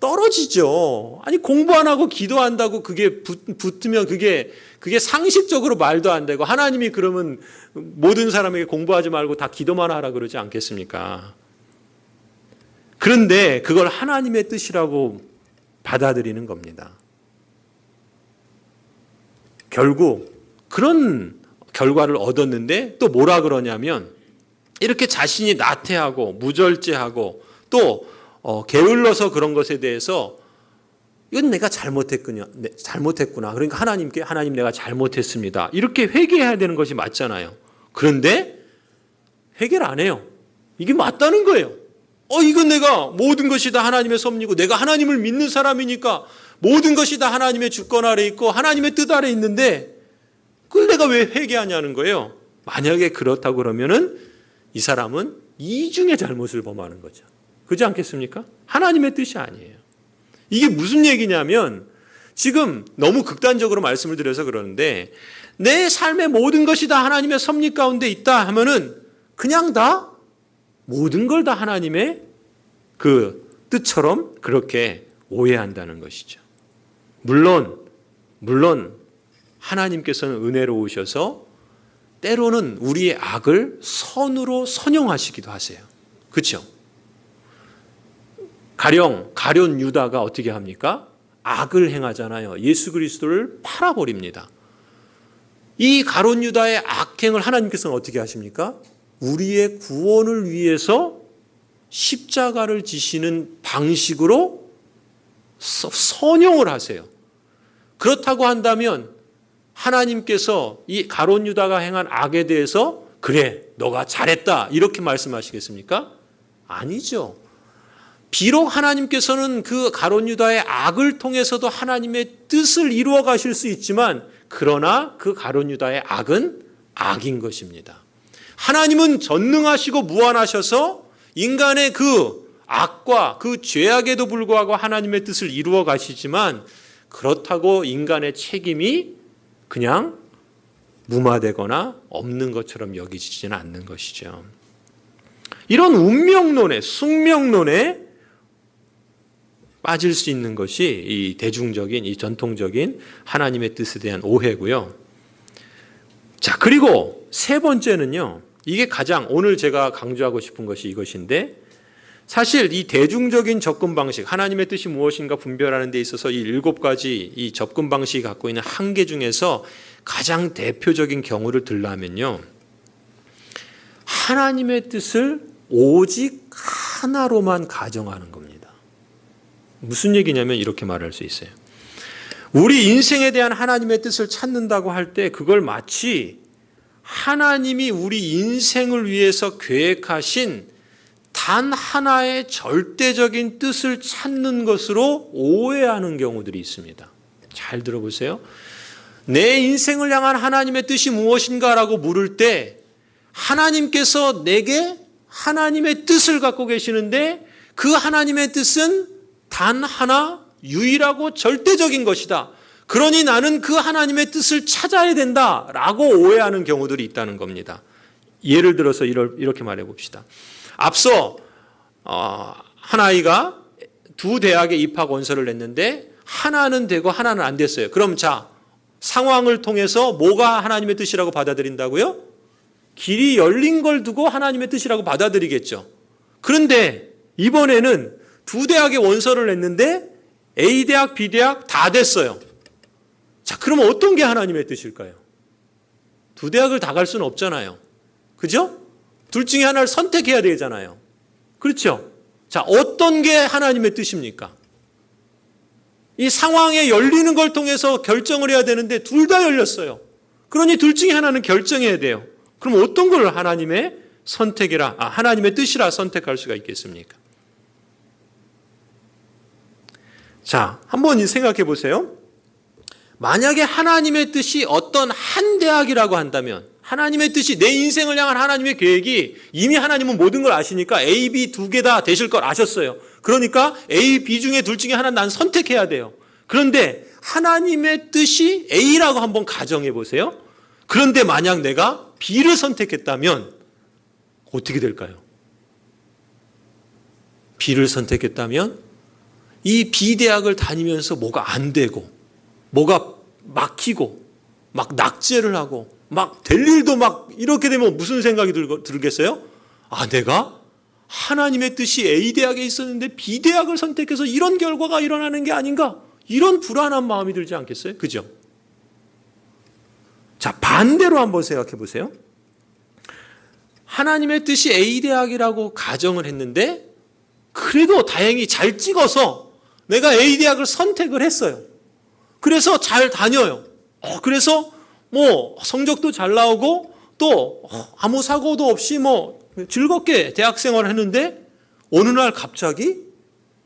A: 떨어지죠. 아니 공부 안 하고 기도한다고 그게 붙으면 그게 상식적으로 말도 안 되고 하나님이 그러면 모든 사람에게 공부하지 말고 다 기도만 하라 그러지 않겠습니까? 그런데 그걸 하나님의 뜻이라고 받아들이는 겁니다. 결국 그런 결과를 얻었는데 또 뭐라 그러냐면 이렇게 자신이 나태하고 무절제하고 또 게을러서 그런 것에 대해서 이건 내가 잘못했구나. 그러니까 하나님께 하나님 내가 잘못했습니다. 이렇게 회개해야 되는 것이 맞잖아요. 그런데 회개를 안 해요. 이게 맞다는 거예요. 이건 내가 모든 것이 다 하나님의 섭리고 내가 하나님을 믿는 사람이니까 모든 것이 다 하나님의 주권 아래 있고 하나님의 뜻 아래 있는데 그걸 내가 왜 회개하냐는 거예요. 만약에 그렇다고 그러면은 이 사람은 이중의 잘못을 범하는 거죠. 그렇지 않겠습니까? 하나님의 뜻이 아니에요. 이게 무슨 얘기냐면 지금 너무 극단적으로 말씀을 드려서 그러는데 내 삶의 모든 것이 다 하나님의 섭리 가운데 있다 하면은 그냥 다 모든 걸 다 하나님의 그 뜻처럼 그렇게 오해한다는 것이죠. 물론 하나님께서는 은혜로우셔서 때로는 우리의 악을 선으로 선용하시기도 하세요. 그렇죠? 가룟 유다가 어떻게 합니까? 악을 행하잖아요. 예수 그리스도를 팔아버립니다. 이 가룟 유다의 악행을 하나님께서는 어떻게 하십니까? 우리의 구원을 위해서 십자가를 지시는 방식으로 선용을 하세요. 그렇다고 한다면 하나님께서 이 가룟 유다가 행한 악에 대해서 그래 너가 잘했다 이렇게 말씀하시겠습니까? 아니죠. 비록 하나님께서는 그 가룟 유다의 악을 통해서도 하나님의 뜻을 이루어 가실 수 있지만 그러나 그 가룟 유다의 악은 악인 것입니다. 하나님은 전능하시고 무한하셔서 인간의 그 악과 그 죄악에도 불구하고 하나님의 뜻을 이루어 가시지만 그렇다고 인간의 책임이 그냥 무마되거나 없는 것처럼 여기지지는 않는 것이죠. 이런 운명론에 숙명론에 빠질 수 있는 것이 이 대중적인 이 전통적인 하나님의 뜻에 대한 오해고요. 자, 그리고 세 번째는요. 이게 가장 오늘 제가 강조하고 싶은 것이 이것인데 사실 이 대중적인 접근 방식, 하나님의 뜻이 무엇인가 분별하는 데 있어서 이 7가지 이 접근 방식이 갖고 있는 한계 중에서 가장 대표적인 경우를 들라면요. 하나님의 뜻을 오직 하나로만 가정하는 겁니다. 무슨 얘기냐면 이렇게 말할 수 있어요. 우리 인생에 대한 하나님의 뜻을 찾는다고 할 때 그걸 마치 하나님이 우리 인생을 위해서 계획하신 단 하나의 절대적인 뜻을 찾는 것으로 오해하는 경우들이 있습니다. 잘 들어보세요. 내 인생을 향한 하나님의 뜻이 무엇인가라고 물을 때 하나님께서 내게 하나님의 뜻을 갖고 계시는데 그 하나님의 뜻은 단 하나 유일하고 절대적인 것이다. 그러니 나는 그 하나님의 뜻을 찾아야 된다라고 오해하는 경우들이 있다는 겁니다. 예를 들어서 이렇게 말해 봅시다. 앞서 한 아이가 두 대학에 입학 원서를 냈는데 하나는 되고 하나는 안 됐어요. 그럼 자, 상황을 통해서 뭐가 하나님의 뜻이라고 받아들인다고요? 길이 열린 걸 두고 하나님의 뜻이라고 받아들이겠죠. 그런데 이번에는 두 대학에 원서를 냈는데 A대학, B대학 다 됐어요. 자, 그럼 어떤 게 하나님의 뜻일까요? 두 대학을 다 갈 수는 없잖아요. 그죠? 둘 중에 하나를 선택해야 되잖아요. 그렇죠? 자, 어떤 게 하나님의 뜻입니까? 이 상황에 열리는 걸 통해서 결정을 해야 되는데 둘 다 열렸어요. 그러니 둘 중에 하나는 결정해야 돼요. 그럼 어떤 걸 하나님의 선택이라, 하나님의 뜻이라 선택할 수가 있겠습니까? 자, 한번 생각해 보세요. 만약에 하나님의 뜻이 어떤 한 대학이라고 한다면, 하나님의 뜻이 내 인생을 향한 하나님의 계획이 이미 하나님은 모든 걸 아시니까 A, B 두 개 다 되실 걸 아셨어요. 그러니까 A, B 중에 둘 중에 하나 난 선택해야 돼요. 그런데 하나님의 뜻이 A라고 한번 가정해 보세요. 그런데 만약 내가 B를 선택했다면 어떻게 될까요? B를 선택했다면 이 B 대학을 다니면서 뭐가 안 되고 뭐가 막히고 막 낙제를 하고 막 될 일도 막 이렇게 되면 무슨 생각이 들겠어요? 내가 하나님의 뜻이 A 대학에 있었는데 B 대학을 선택해서 이런 결과가 일어나는 게 아닌가? 이런 불안한 마음이 들지 않겠어요? 그죠? 자, 반대로 한번 생각해 보세요. 하나님의 뜻이 A 대학이라고 가정을 했는데 그래도 다행히 잘 찍어서 내가 A 대학을 선택을 했어요. 그래서 잘 다녀요. 그래서 뭐 성적도 잘 나오고 또 아무 사고도 없이 뭐 즐겁게 대학 생활을 했는데 어느 날 갑자기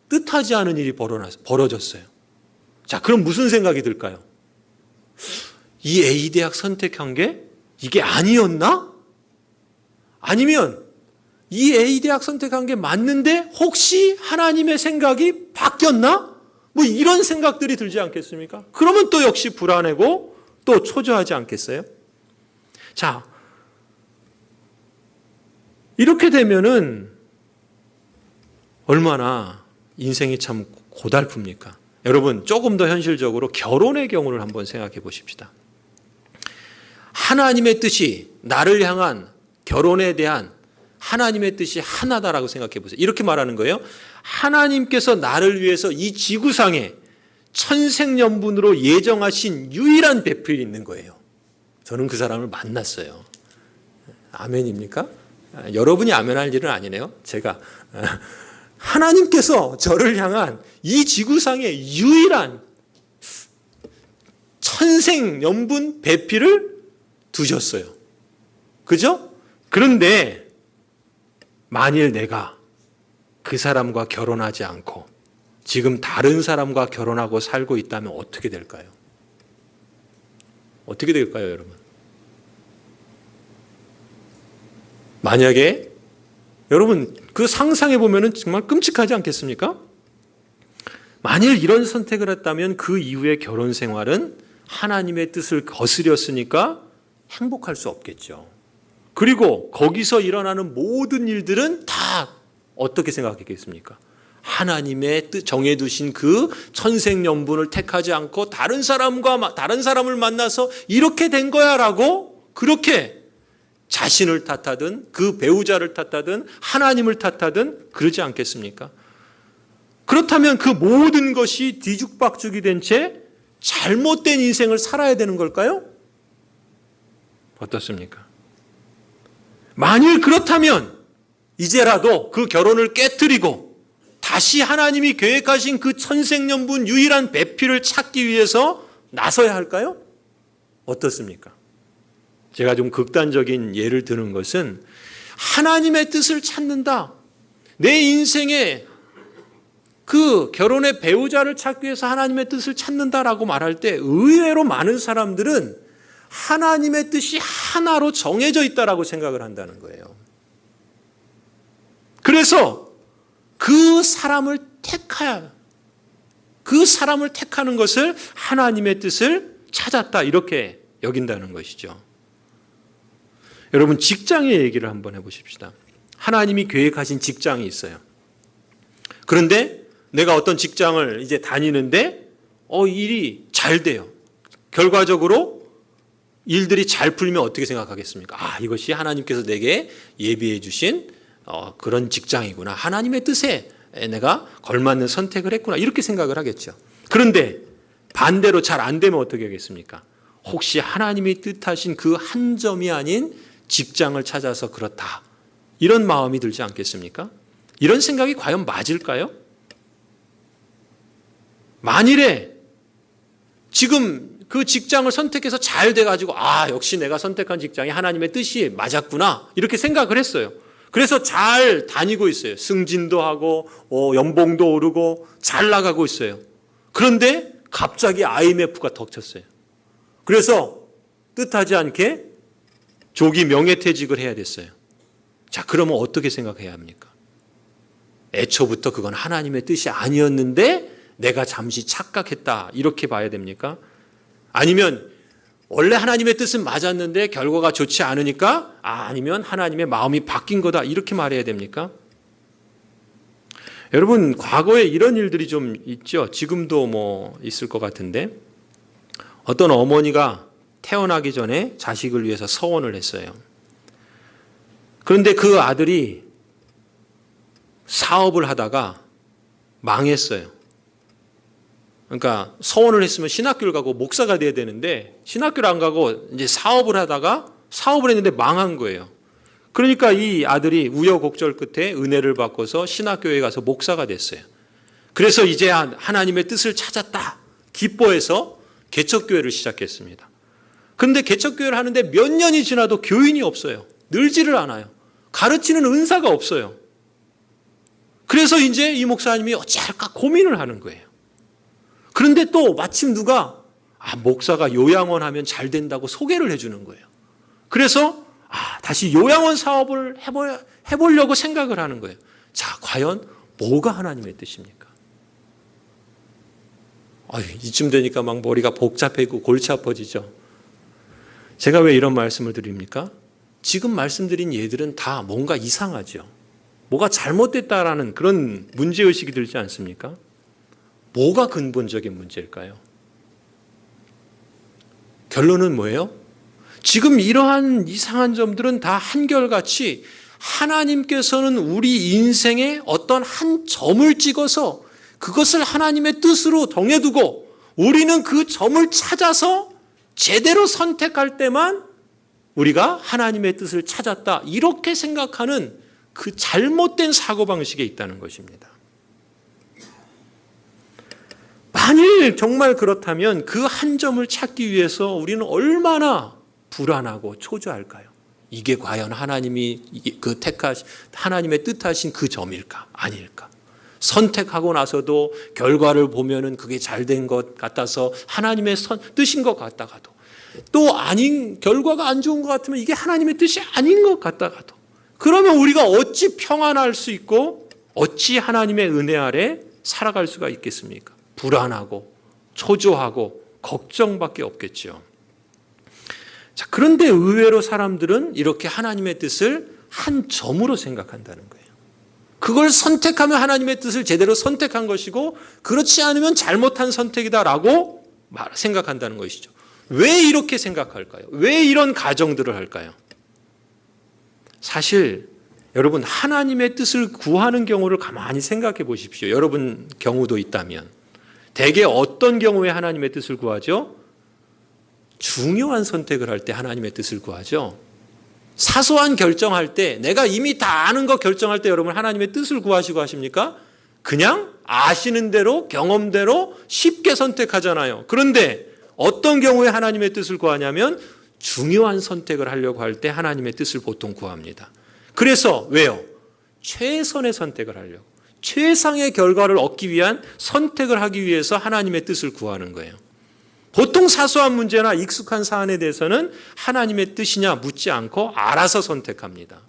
A: 뜻하지 않은 일이 벌어졌어요. 자, 그럼 무슨 생각이 들까요? 이 A 대학 선택한 게 이게 아니었나? 아니면 이 A 대학 선택한 게 맞는데 혹시 하나님의 생각이 바뀌었나? 뭐 이런 생각들이 들지 않겠습니까? 그러면 또 역시 불안하고 또 초조하지 않겠어요? 자, 이렇게 되면은 얼마나 인생이 참 고달픕니까? 여러분, 조금 더 현실적으로 결혼의 경우를 한번 생각해 보십시다. 하나님의 뜻이 나를 향한 결혼에 대한 하나님의 뜻이 하나다라고 생각해 보세요. 이렇게 말하는 거예요. 하나님께서 나를 위해서 이 지구상에 천생연분으로 예정하신 유일한 배필이 있는 거예요. 저는 그 사람을 만났어요. 아멘입니까? 여러분이 아멘할 일은 아니네요. 제가 하나님께서 저를 향한 이 지구상의 유일한 천생연분 배필을 두셨어요. 그죠? 그런데 만일 내가 그 사람과 결혼하지 않고 지금 다른 사람과 결혼하고 살고 있다면 어떻게 될까요? 어떻게 될까요, 여러분? 만약에 여러분 그 상상해 보면은 정말 끔찍하지 않겠습니까? 만일 이런 선택을 했다면 그 이후의 결혼 생활은 하나님의 뜻을 거스렸으니까 행복할 수 없겠죠. 그리고 거기서 일어나는 모든 일들은 다 어떻게 생각했겠습니까? 하나님의 뜻 정해두신 그 천생연분을 택하지 않고 다른 사람을 만나서 이렇게 된 거야라고 그렇게 자신을 탓하든 그 배우자를 탓하든 하나님을 탓하든 그러지 않겠습니까? 그렇다면 그 모든 것이 뒤죽박죽이 된 채 잘못된 인생을 살아야 되는 걸까요? 어떻습니까? 만일 그렇다면 이제라도 그 결혼을 깨트리고 다시 하나님이 계획하신 그 천생연분 유일한 배필을 찾기 위해서 나서야 할까요? 어떻습니까? 제가 좀 극단적인 예를 드는 것은 하나님의 뜻을 찾는다. 내 인생에 그 결혼의 배우자를 찾기 위해서 하나님의 뜻을 찾는다라고 말할 때 의외로 많은 사람들은 하나님의 뜻이 하나로 정해져 있다라고 생각을 한다는 거예요. 그래서 그 사람을 택하는 것을 하나님의 뜻을 찾았다 이렇게 여긴다는 것이죠. 여러분 직장의 얘기를 한번 해보십시다. 하나님이 계획하신 직장이 있어요. 그런데 내가 어떤 직장을 이제 다니는데 일이 잘 돼요. 결과적으로 일들이 잘 풀리면 어떻게 생각하겠습니까? 이것이 하나님께서 내게 예비해 주신 그런 직장이구나. 하나님의 뜻에 내가 걸맞는 선택을 했구나. 이렇게 생각을 하겠죠. 그런데 반대로 잘 안 되면 어떻게 하겠습니까? 혹시 하나님이 뜻하신 그 한 점이 아닌 직장을 찾아서 그렇다. 이런 마음이 들지 않겠습니까? 이런 생각이 과연 맞을까요? 만일에 지금 그 직장을 선택해서 잘 돼가지고 역시 내가 선택한 직장이 하나님의 뜻이 맞았구나 이렇게 생각을 했어요. 그래서 잘 다니고 있어요. 승진도 하고 연봉도 오르고 잘 나가고 있어요. 그런데 갑자기 IMF가 덮쳤어요. 그래서 뜻하지 않게 조기 명예퇴직을 해야 됐어요. 자, 그러면 어떻게 생각해야 합니까? 애초부터 그건 하나님의 뜻이 아니었는데 내가 잠시 착각했다 이렇게 봐야 됩니까? 아니면 원래 하나님의 뜻은 맞았는데 결과가 좋지 않으니까 아니면 하나님의 마음이 바뀐 거다 이렇게 말해야 됩니까? 여러분, 과거에 이런 일들이 좀 있죠. 지금도 뭐 있을 것 같은데 어떤 어머니가 태어나기 전에 자식을 위해서 서원을 했어요. 그런데 그 아들이 사업을 하다가 망했어요. 그러니까 서원을 했으면 신학교를 가고 목사가 돼야 되는데 신학교를 안 가고 이제 사업을 하다가 사업을 했는데 망한 거예요. 그러니까 이 아들이 우여곡절 끝에 은혜를 받고서 신학교에 가서 목사가 됐어요. 그래서 이제 하나님의 뜻을 찾았다 기뻐해서 개척교회를 시작했습니다. 그런데 개척교회를 하는데 몇 년이 지나도 교인이 없어요. 늘지를 않아요. 가르치는 은사가 없어요. 그래서 이제 이 목사님이 어찌할까 고민을 하는 거예요. 그런데 또 마침 누가 목사가 요양원 하면 잘 된다고 소개를 해주는 거예요. 그래서 다시 요양원 사업을 해보려고 생각을 하는 거예요. 자, 과연 뭐가 하나님의 뜻입니까? 이쯤 되니까 막 머리가 복잡해지고 골치 아파지죠. 제가 왜 이런 말씀을 드립니까? 지금 말씀드린 예들은 다 뭔가 이상하죠. 뭐가 잘못됐다라는 그런 문제의식이 들지 않습니까? 뭐가 근본적인 문제일까요? 결론은 뭐예요? 지금 이러한 이상한 점들은 다 한결같이 하나님께서는 우리 인생에 어떤 한 점을 찍어서 그것을 하나님의 뜻으로 정해두고 우리는 그 점을 찾아서 제대로 선택할 때만 우리가 하나님의 뜻을 찾았다 이렇게 생각하는 그 잘못된 사고방식에 있다는 것입니다. 만일 정말 그렇다면 그 한 점을 찾기 위해서 우리는 얼마나 불안하고 초조할까요? 이게 과연 하나님이 하나님의 뜻하신 그 점일까? 아닐까? 선택하고 나서도 결과를 보면은 그게 잘된 것 같아서 하나님의 뜻인 것 같다가도 또 아닌 결과가 안 좋은 것 같으면 이게 하나님의 뜻이 아닌 것 같다가도 그러면 우리가 어찌 평안할 수 있고 어찌 하나님의 은혜 아래 살아갈 수가 있겠습니까? 불안하고 초조하고 걱정밖에 없겠죠. 자, 그런데 의외로 사람들은 이렇게 하나님의 뜻을 한 점으로 생각한다는 거예요. 그걸 선택하면 하나님의 뜻을 제대로 선택한 것이고 그렇지 않으면 잘못한 선택이다라고 생각한다는 것이죠. 왜 이렇게 생각할까요? 왜 이런 가정들을 할까요? 사실 여러분 하나님의 뜻을 구하는 경우를 가만히 생각해 보십시오. 여러분 경우도 있다면 대개 어떤 경우에 하나님의 뜻을 구하죠? 중요한 선택을 할 때 하나님의 뜻을 구하죠. 사소한 결정할 때 내가 이미 다 아는 거 결정할 때 여러분 하나님의 뜻을 구하시고 하십니까? 그냥 아시는 대로 경험대로 쉽게 선택하잖아요. 그런데 어떤 경우에 하나님의 뜻을 구하냐면 중요한 선택을 하려고 할 때 하나님의 뜻을 보통 구합니다. 그래서 왜요? 최선의 선택을 하려고 최상의 결과를 얻기 위한 선택을 하기 위해서 하나님의 뜻을 구하는 거예요. 보통 사소한 문제나 익숙한 사안에 대해서는 하나님의 뜻이냐 묻지 않고 알아서 선택합니다.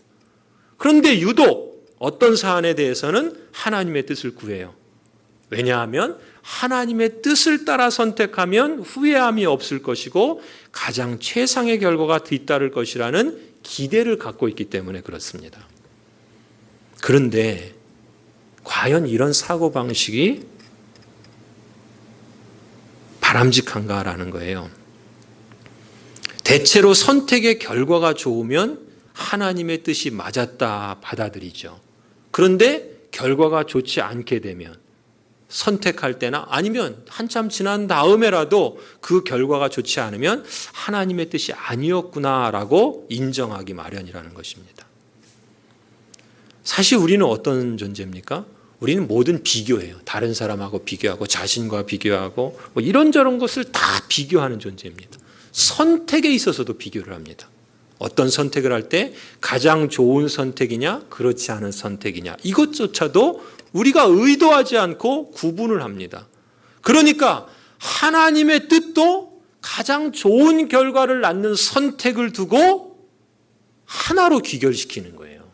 A: 그런데 유독 어떤 사안에 대해서는 하나님의 뜻을 구해요. 왜냐하면 하나님의 뜻을 따라 선택하면 후회함이 없을 것이고 가장 최상의 결과가 뒤따를 것이라는 기대를 갖고 있기 때문에 그렇습니다. 그런데 과연 이런 사고방식이 바람직한가라는 거예요. 대체로 선택의 결과가 좋으면 하나님의 뜻이 맞았다 받아들이죠. 그런데 결과가 좋지 않게 되면 선택할 때나 아니면 한참 지난 다음에라도 그 결과가 좋지 않으면 하나님의 뜻이 아니었구나라고 인정하기 마련이라는 것입니다. 사실 우리는 어떤 존재입니까? 우리는 모든 비교해요. 다른 사람하고 비교하고 자신과 비교하고 뭐 이런저런 것을 다 비교하는 존재입니다. 선택에 있어서도 비교를 합니다. 어떤 선택을 할 때 가장 좋은 선택이냐 그렇지 않은 선택이냐 이것조차도 우리가 의도하지 않고 구분을 합니다. 그러니까 하나님의 뜻도 가장 좋은 결과를 낳는 선택을 두고 하나로 귀결시키는 거예요.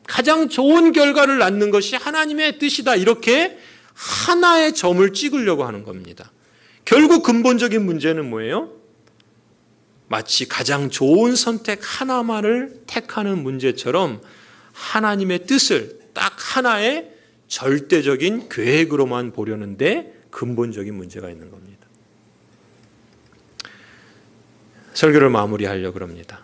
A: 가장 좋은 결과를 낳는 것이 하나님의 뜻이다. 이렇게 하나의 점을 찍으려고 하는 겁니다. 결국 근본적인 문제는 뭐예요? 마치 가장 좋은 선택 하나만을 택하는 문제처럼 하나님의 뜻을 딱 하나의 절대적인 계획으로만 보려는데 근본적인 문제가 있는 겁니다. 설교를 마무리하려고 합니다.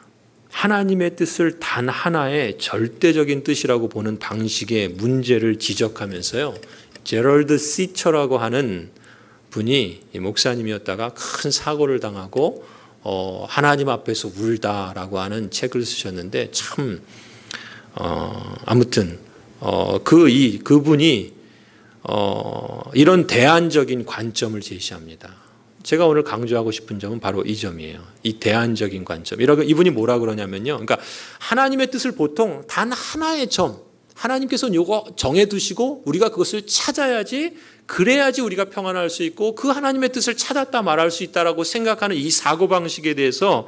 A: 하나님의 뜻을 단 하나의 절대적인 뜻이라고 보는 방식의 문제를 지적하면서요. 제럴드 시처라고 하는 분이 목사님이었다가 큰 사고를 당하고 하나님 앞에서 울다라고 하는 책을 쓰셨는데 참 아무튼 그분이 이런 대안적인 관점을 제시합니다. 제가 오늘 강조하고 싶은 점은 바로 이 점이에요. 이 대안적인 관점. 이분이 뭐라 그러냐면요. 그러니까 하나님의 뜻을 보통 단 하나의 점, 하나님께서는 이거 정해두시고 우리가 그것을 찾아야지, 그래야지 우리가 평안할 수 있고 그 하나님의 뜻을 찾았다 말할 수 있다라고 생각하는 이 사고방식에 대해서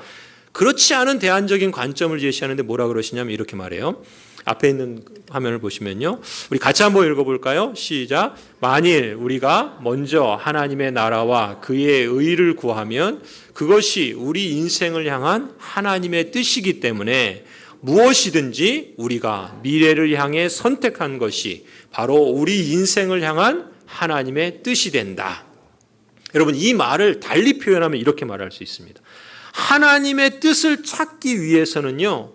A: 그렇지 않은 대안적인 관점을 제시하는데 뭐라 그러시냐면 이렇게 말해요. 앞에 있는 화면을 보시면요. 우리 같이 한번 읽어볼까요? 시작. 만일 우리가 먼저 하나님의 나라와 그의 의를 구하면 그것이 우리 인생을 향한 하나님의 뜻이기 때문에 무엇이든지 우리가 미래를 향해 선택한 것이 바로 우리 인생을 향한 하나님의 뜻이 된다. 여러분, 이 말을 달리 표현하면 이렇게 말할 수 있습니다. 하나님의 뜻을 찾기 위해서는요,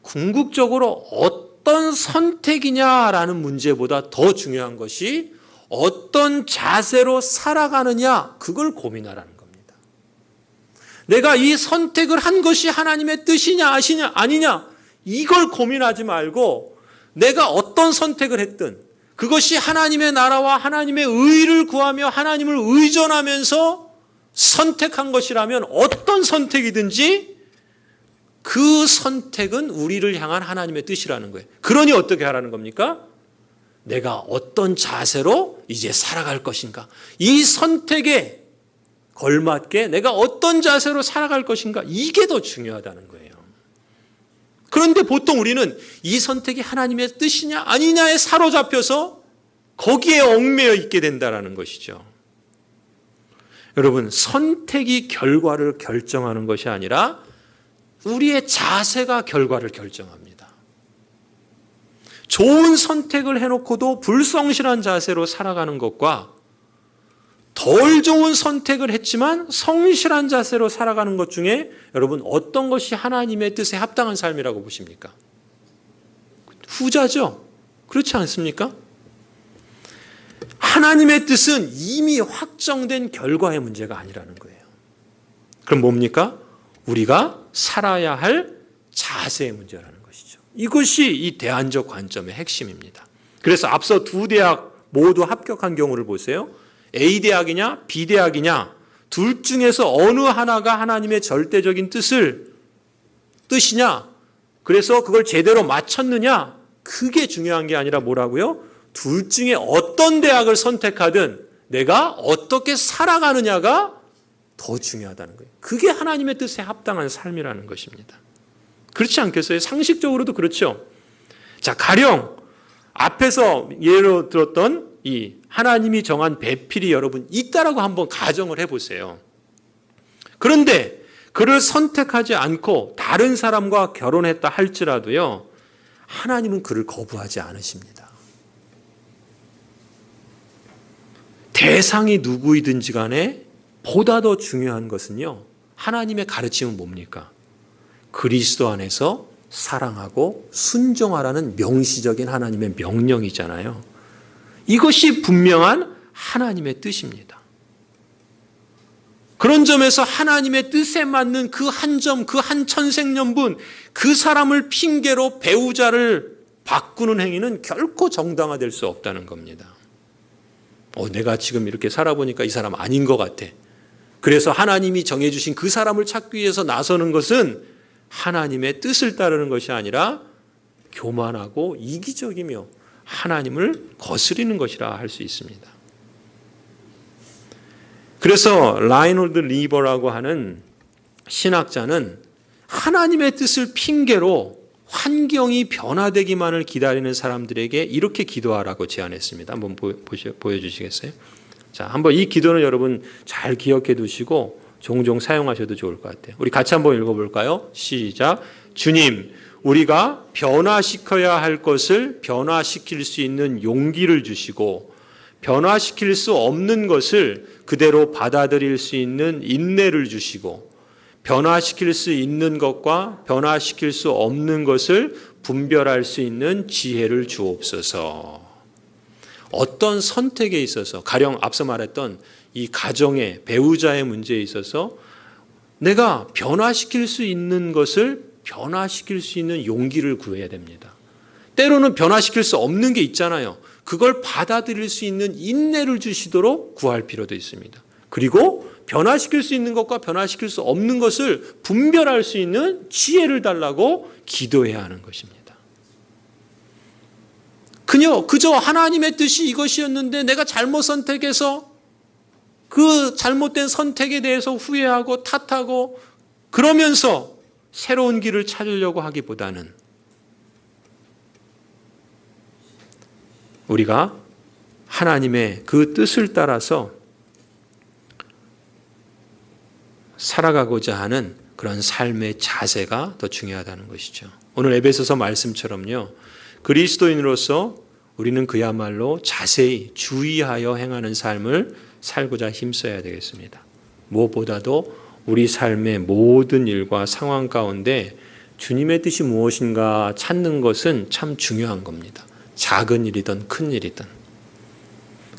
A: 궁극적으로 어떤 선택이냐라는 문제보다 더 중요한 것이 어떤 자세로 살아가느냐, 그걸 고민하라는 겁니다. 내가 이 선택을 한 것이 하나님의 뜻이냐 아니냐, 이걸 고민하지 말고 내가 어떤 선택을 했든 그것이 하나님의 나라와 하나님의 의를 구하며 하나님을 의존하면서 선택한 것이라면 어떤 선택이든지 그 선택은 우리를 향한 하나님의 뜻이라는 거예요. 그러니 어떻게 하라는 겁니까? 내가 어떤 자세로 이제 살아갈 것인가? 이 선택에 걸맞게 내가 어떤 자세로 살아갈 것인가? 이게 더 중요하다는 거예요. 그런데 보통 우리는 이 선택이 하나님의 뜻이냐 아니냐에 사로잡혀서 거기에 얽매여 있게 된다는 것이죠. 여러분, 선택이 결과를 결정하는 것이 아니라 우리의 자세가 결과를 결정합니다. 좋은 선택을 해놓고도 불성실한 자세로 살아가는 것과 덜 좋은 선택을 했지만 성실한 자세로 살아가는 것 중에 여러분 어떤 것이 하나님의 뜻에 합당한 삶이라고 보십니까? 후자죠. 그렇지 않습니까? 하나님의 뜻은 이미 확정된 결과의 문제가 아니라는 거예요. 그럼 뭡니까? 우리가 살아야 할 자세의 문제라는 것이죠. 이것이 이 대안적 관점의 핵심입니다. 그래서 앞서 두 대학 모두 합격한 경우를 보세요. A대학이냐 B대학이냐 둘 중에서 어느 하나가 하나님의 절대적인 뜻이냐, 그래서 그걸 제대로 맞췄느냐, 그게 중요한 게 아니라 뭐라고요? 둘 중에 어떤 대학을 선택하든 내가 어떻게 살아가느냐가 더 중요하다는 거예요. 그게 하나님의 뜻에 합당한 삶이라는 것입니다. 그렇지 않겠어요? 상식적으로도 그렇죠. 자, 가령 앞에서 예로 들었던 이 하나님이 정한 배필이 여러분 있다라고 한번 가정을 해보세요. 그런데 그를 선택하지 않고 다른 사람과 결혼했다 할지라도요, 하나님은 그를 거부하지 않으십니다. 대상이 누구이든지 간에 보다 더 중요한 것은요, 하나님의 가르침은 뭡니까? 그리스도 안에서 사랑하고 순종하라는 명시적인 하나님의 명령이잖아요. 이것이 분명한 하나님의 뜻입니다. 그런 점에서 하나님의 뜻에 맞는 그 한 점, 그 한 천생연분, 그 사람을 핑계로 배우자를 바꾸는 행위는 결코 정당화될 수 없다는 겁니다. 내가 지금 이렇게 살아보니까 이 사람 아닌 것 같아. 그래서 하나님이 정해주신 그 사람을 찾기 위해서 나서는 것은 하나님의 뜻을 따르는 것이 아니라 교만하고 이기적이며 하나님을 거스리는 것이라 할 수 있습니다. 그래서 라이놀드 리버라고 하는 신학자는 하나님의 뜻을 핑계로 환경이 변화되기만을 기다리는 사람들에게 이렇게 기도하라고 제안했습니다. 한번 보여주시겠어요? 자, 한번 이 기도는 여러분 잘 기억해 두시고 종종 사용하셔도 좋을 것 같아요. 우리 같이 한번 읽어볼까요? 시작. 주님, 우리가 변화시켜야 할 것을 변화시킬 수 있는 용기를 주시고 변화시킬 수 없는 것을 그대로 받아들일 수 있는 인내를 주시고 변화시킬 수 있는 것과 변화시킬 수 없는 것을 분별할 수 있는 지혜를 주옵소서. 어떤 선택에 있어서 가령 앞서 말했던 이 가정의 배우자의 문제에 있어서 내가 변화시킬 수 있는 것을 변화시킬 수 있는 용기를 구해야 됩니다. 때로는 변화시킬 수 없는 게 있잖아요. 그걸 받아들일 수 있는 인내를 주시도록 구할 필요도 있습니다. 그리고 변화시킬 수 있는 것과 변화시킬 수 없는 것을 분별할 수 있는 지혜를 달라고 기도해야 하는 것입니다. 그저 하나님의 뜻이 이것이었는데 내가 잘못 선택해서 그 잘못된 선택에 대해서 후회하고 탓하고 그러면서 새로운 길을 찾으려고 하기보다는 우리가 하나님의 그 뜻을 따라서 살아가고자 하는 그런 삶의 자세가 더 중요하다는 것이죠. 오늘 에베소서 말씀처럼요. 그리스도인으로서 우리는 그야말로 자세히 주의하여 행하는 삶을 살고자 힘써야 되겠습니다. 무엇보다도 우리 삶의 모든 일과 상황 가운데 주님의 뜻이 무엇인가 찾는 것은 참 중요한 겁니다. 작은 일이든 큰 일이든.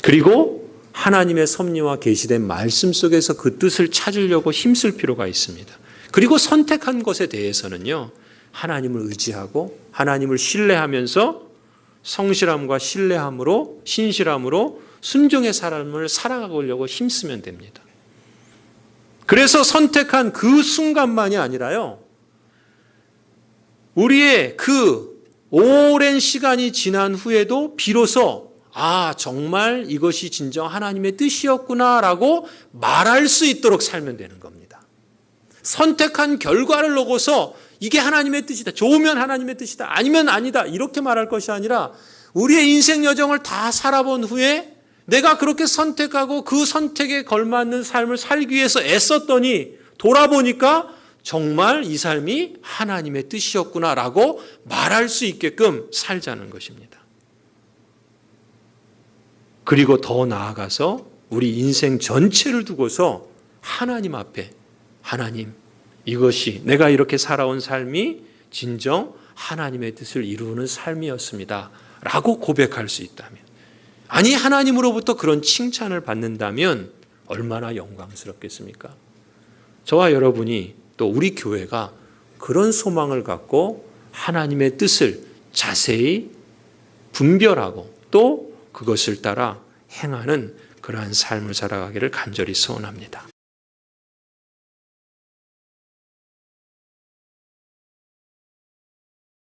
A: 그리고 하나님의 섭리와 계시된 말씀 속에서 그 뜻을 찾으려고 힘쓸 필요가 있습니다. 그리고 선택한 것에 대해서는요. 하나님을 의지하고 하나님을 신뢰하면서 성실함과 신뢰함으로 신실함으로 순종의 삶을 살아가려고 힘쓰면 됩니다. 그래서 선택한 그 순간만이 아니라요. 우리의 그 오랜 시간이 지난 후에도 비로소 정말 이것이 진정 하나님의 뜻이었구나라고 말할 수 있도록 살면 되는 겁니다. 선택한 결과를 놓고서 이게 하나님의 뜻이다. 좋으면 하나님의 뜻이다. 아니면 아니다. 이렇게 말할 것이 아니라 우리의 인생 여정을 다 살아본 후에 내가 그렇게 선택하고 그 선택에 걸맞는 삶을 살기 위해서 애썼더니 돌아보니까 정말 이 삶이 하나님의 뜻이었구나라고 말할 수 있게끔 살자는 것입니다. 그리고 더 나아가서 우리 인생 전체를 두고서 하나님 앞에 하나님 이것이 내가 이렇게 살아온 삶이 진정 하나님의 뜻을 이루는 삶이었습니다. 라고 고백할 수 있다면 아니 하나님으로부터 그런 칭찬을 받는다면 얼마나 영광스럽겠습니까? 저와 여러분이 또 우리 교회가 그런 소망을 갖고 하나님의 뜻을 자세히 분별하고 또 그것을 따라 행하는 그러한 삶을 살아가기를 간절히 소원합니다.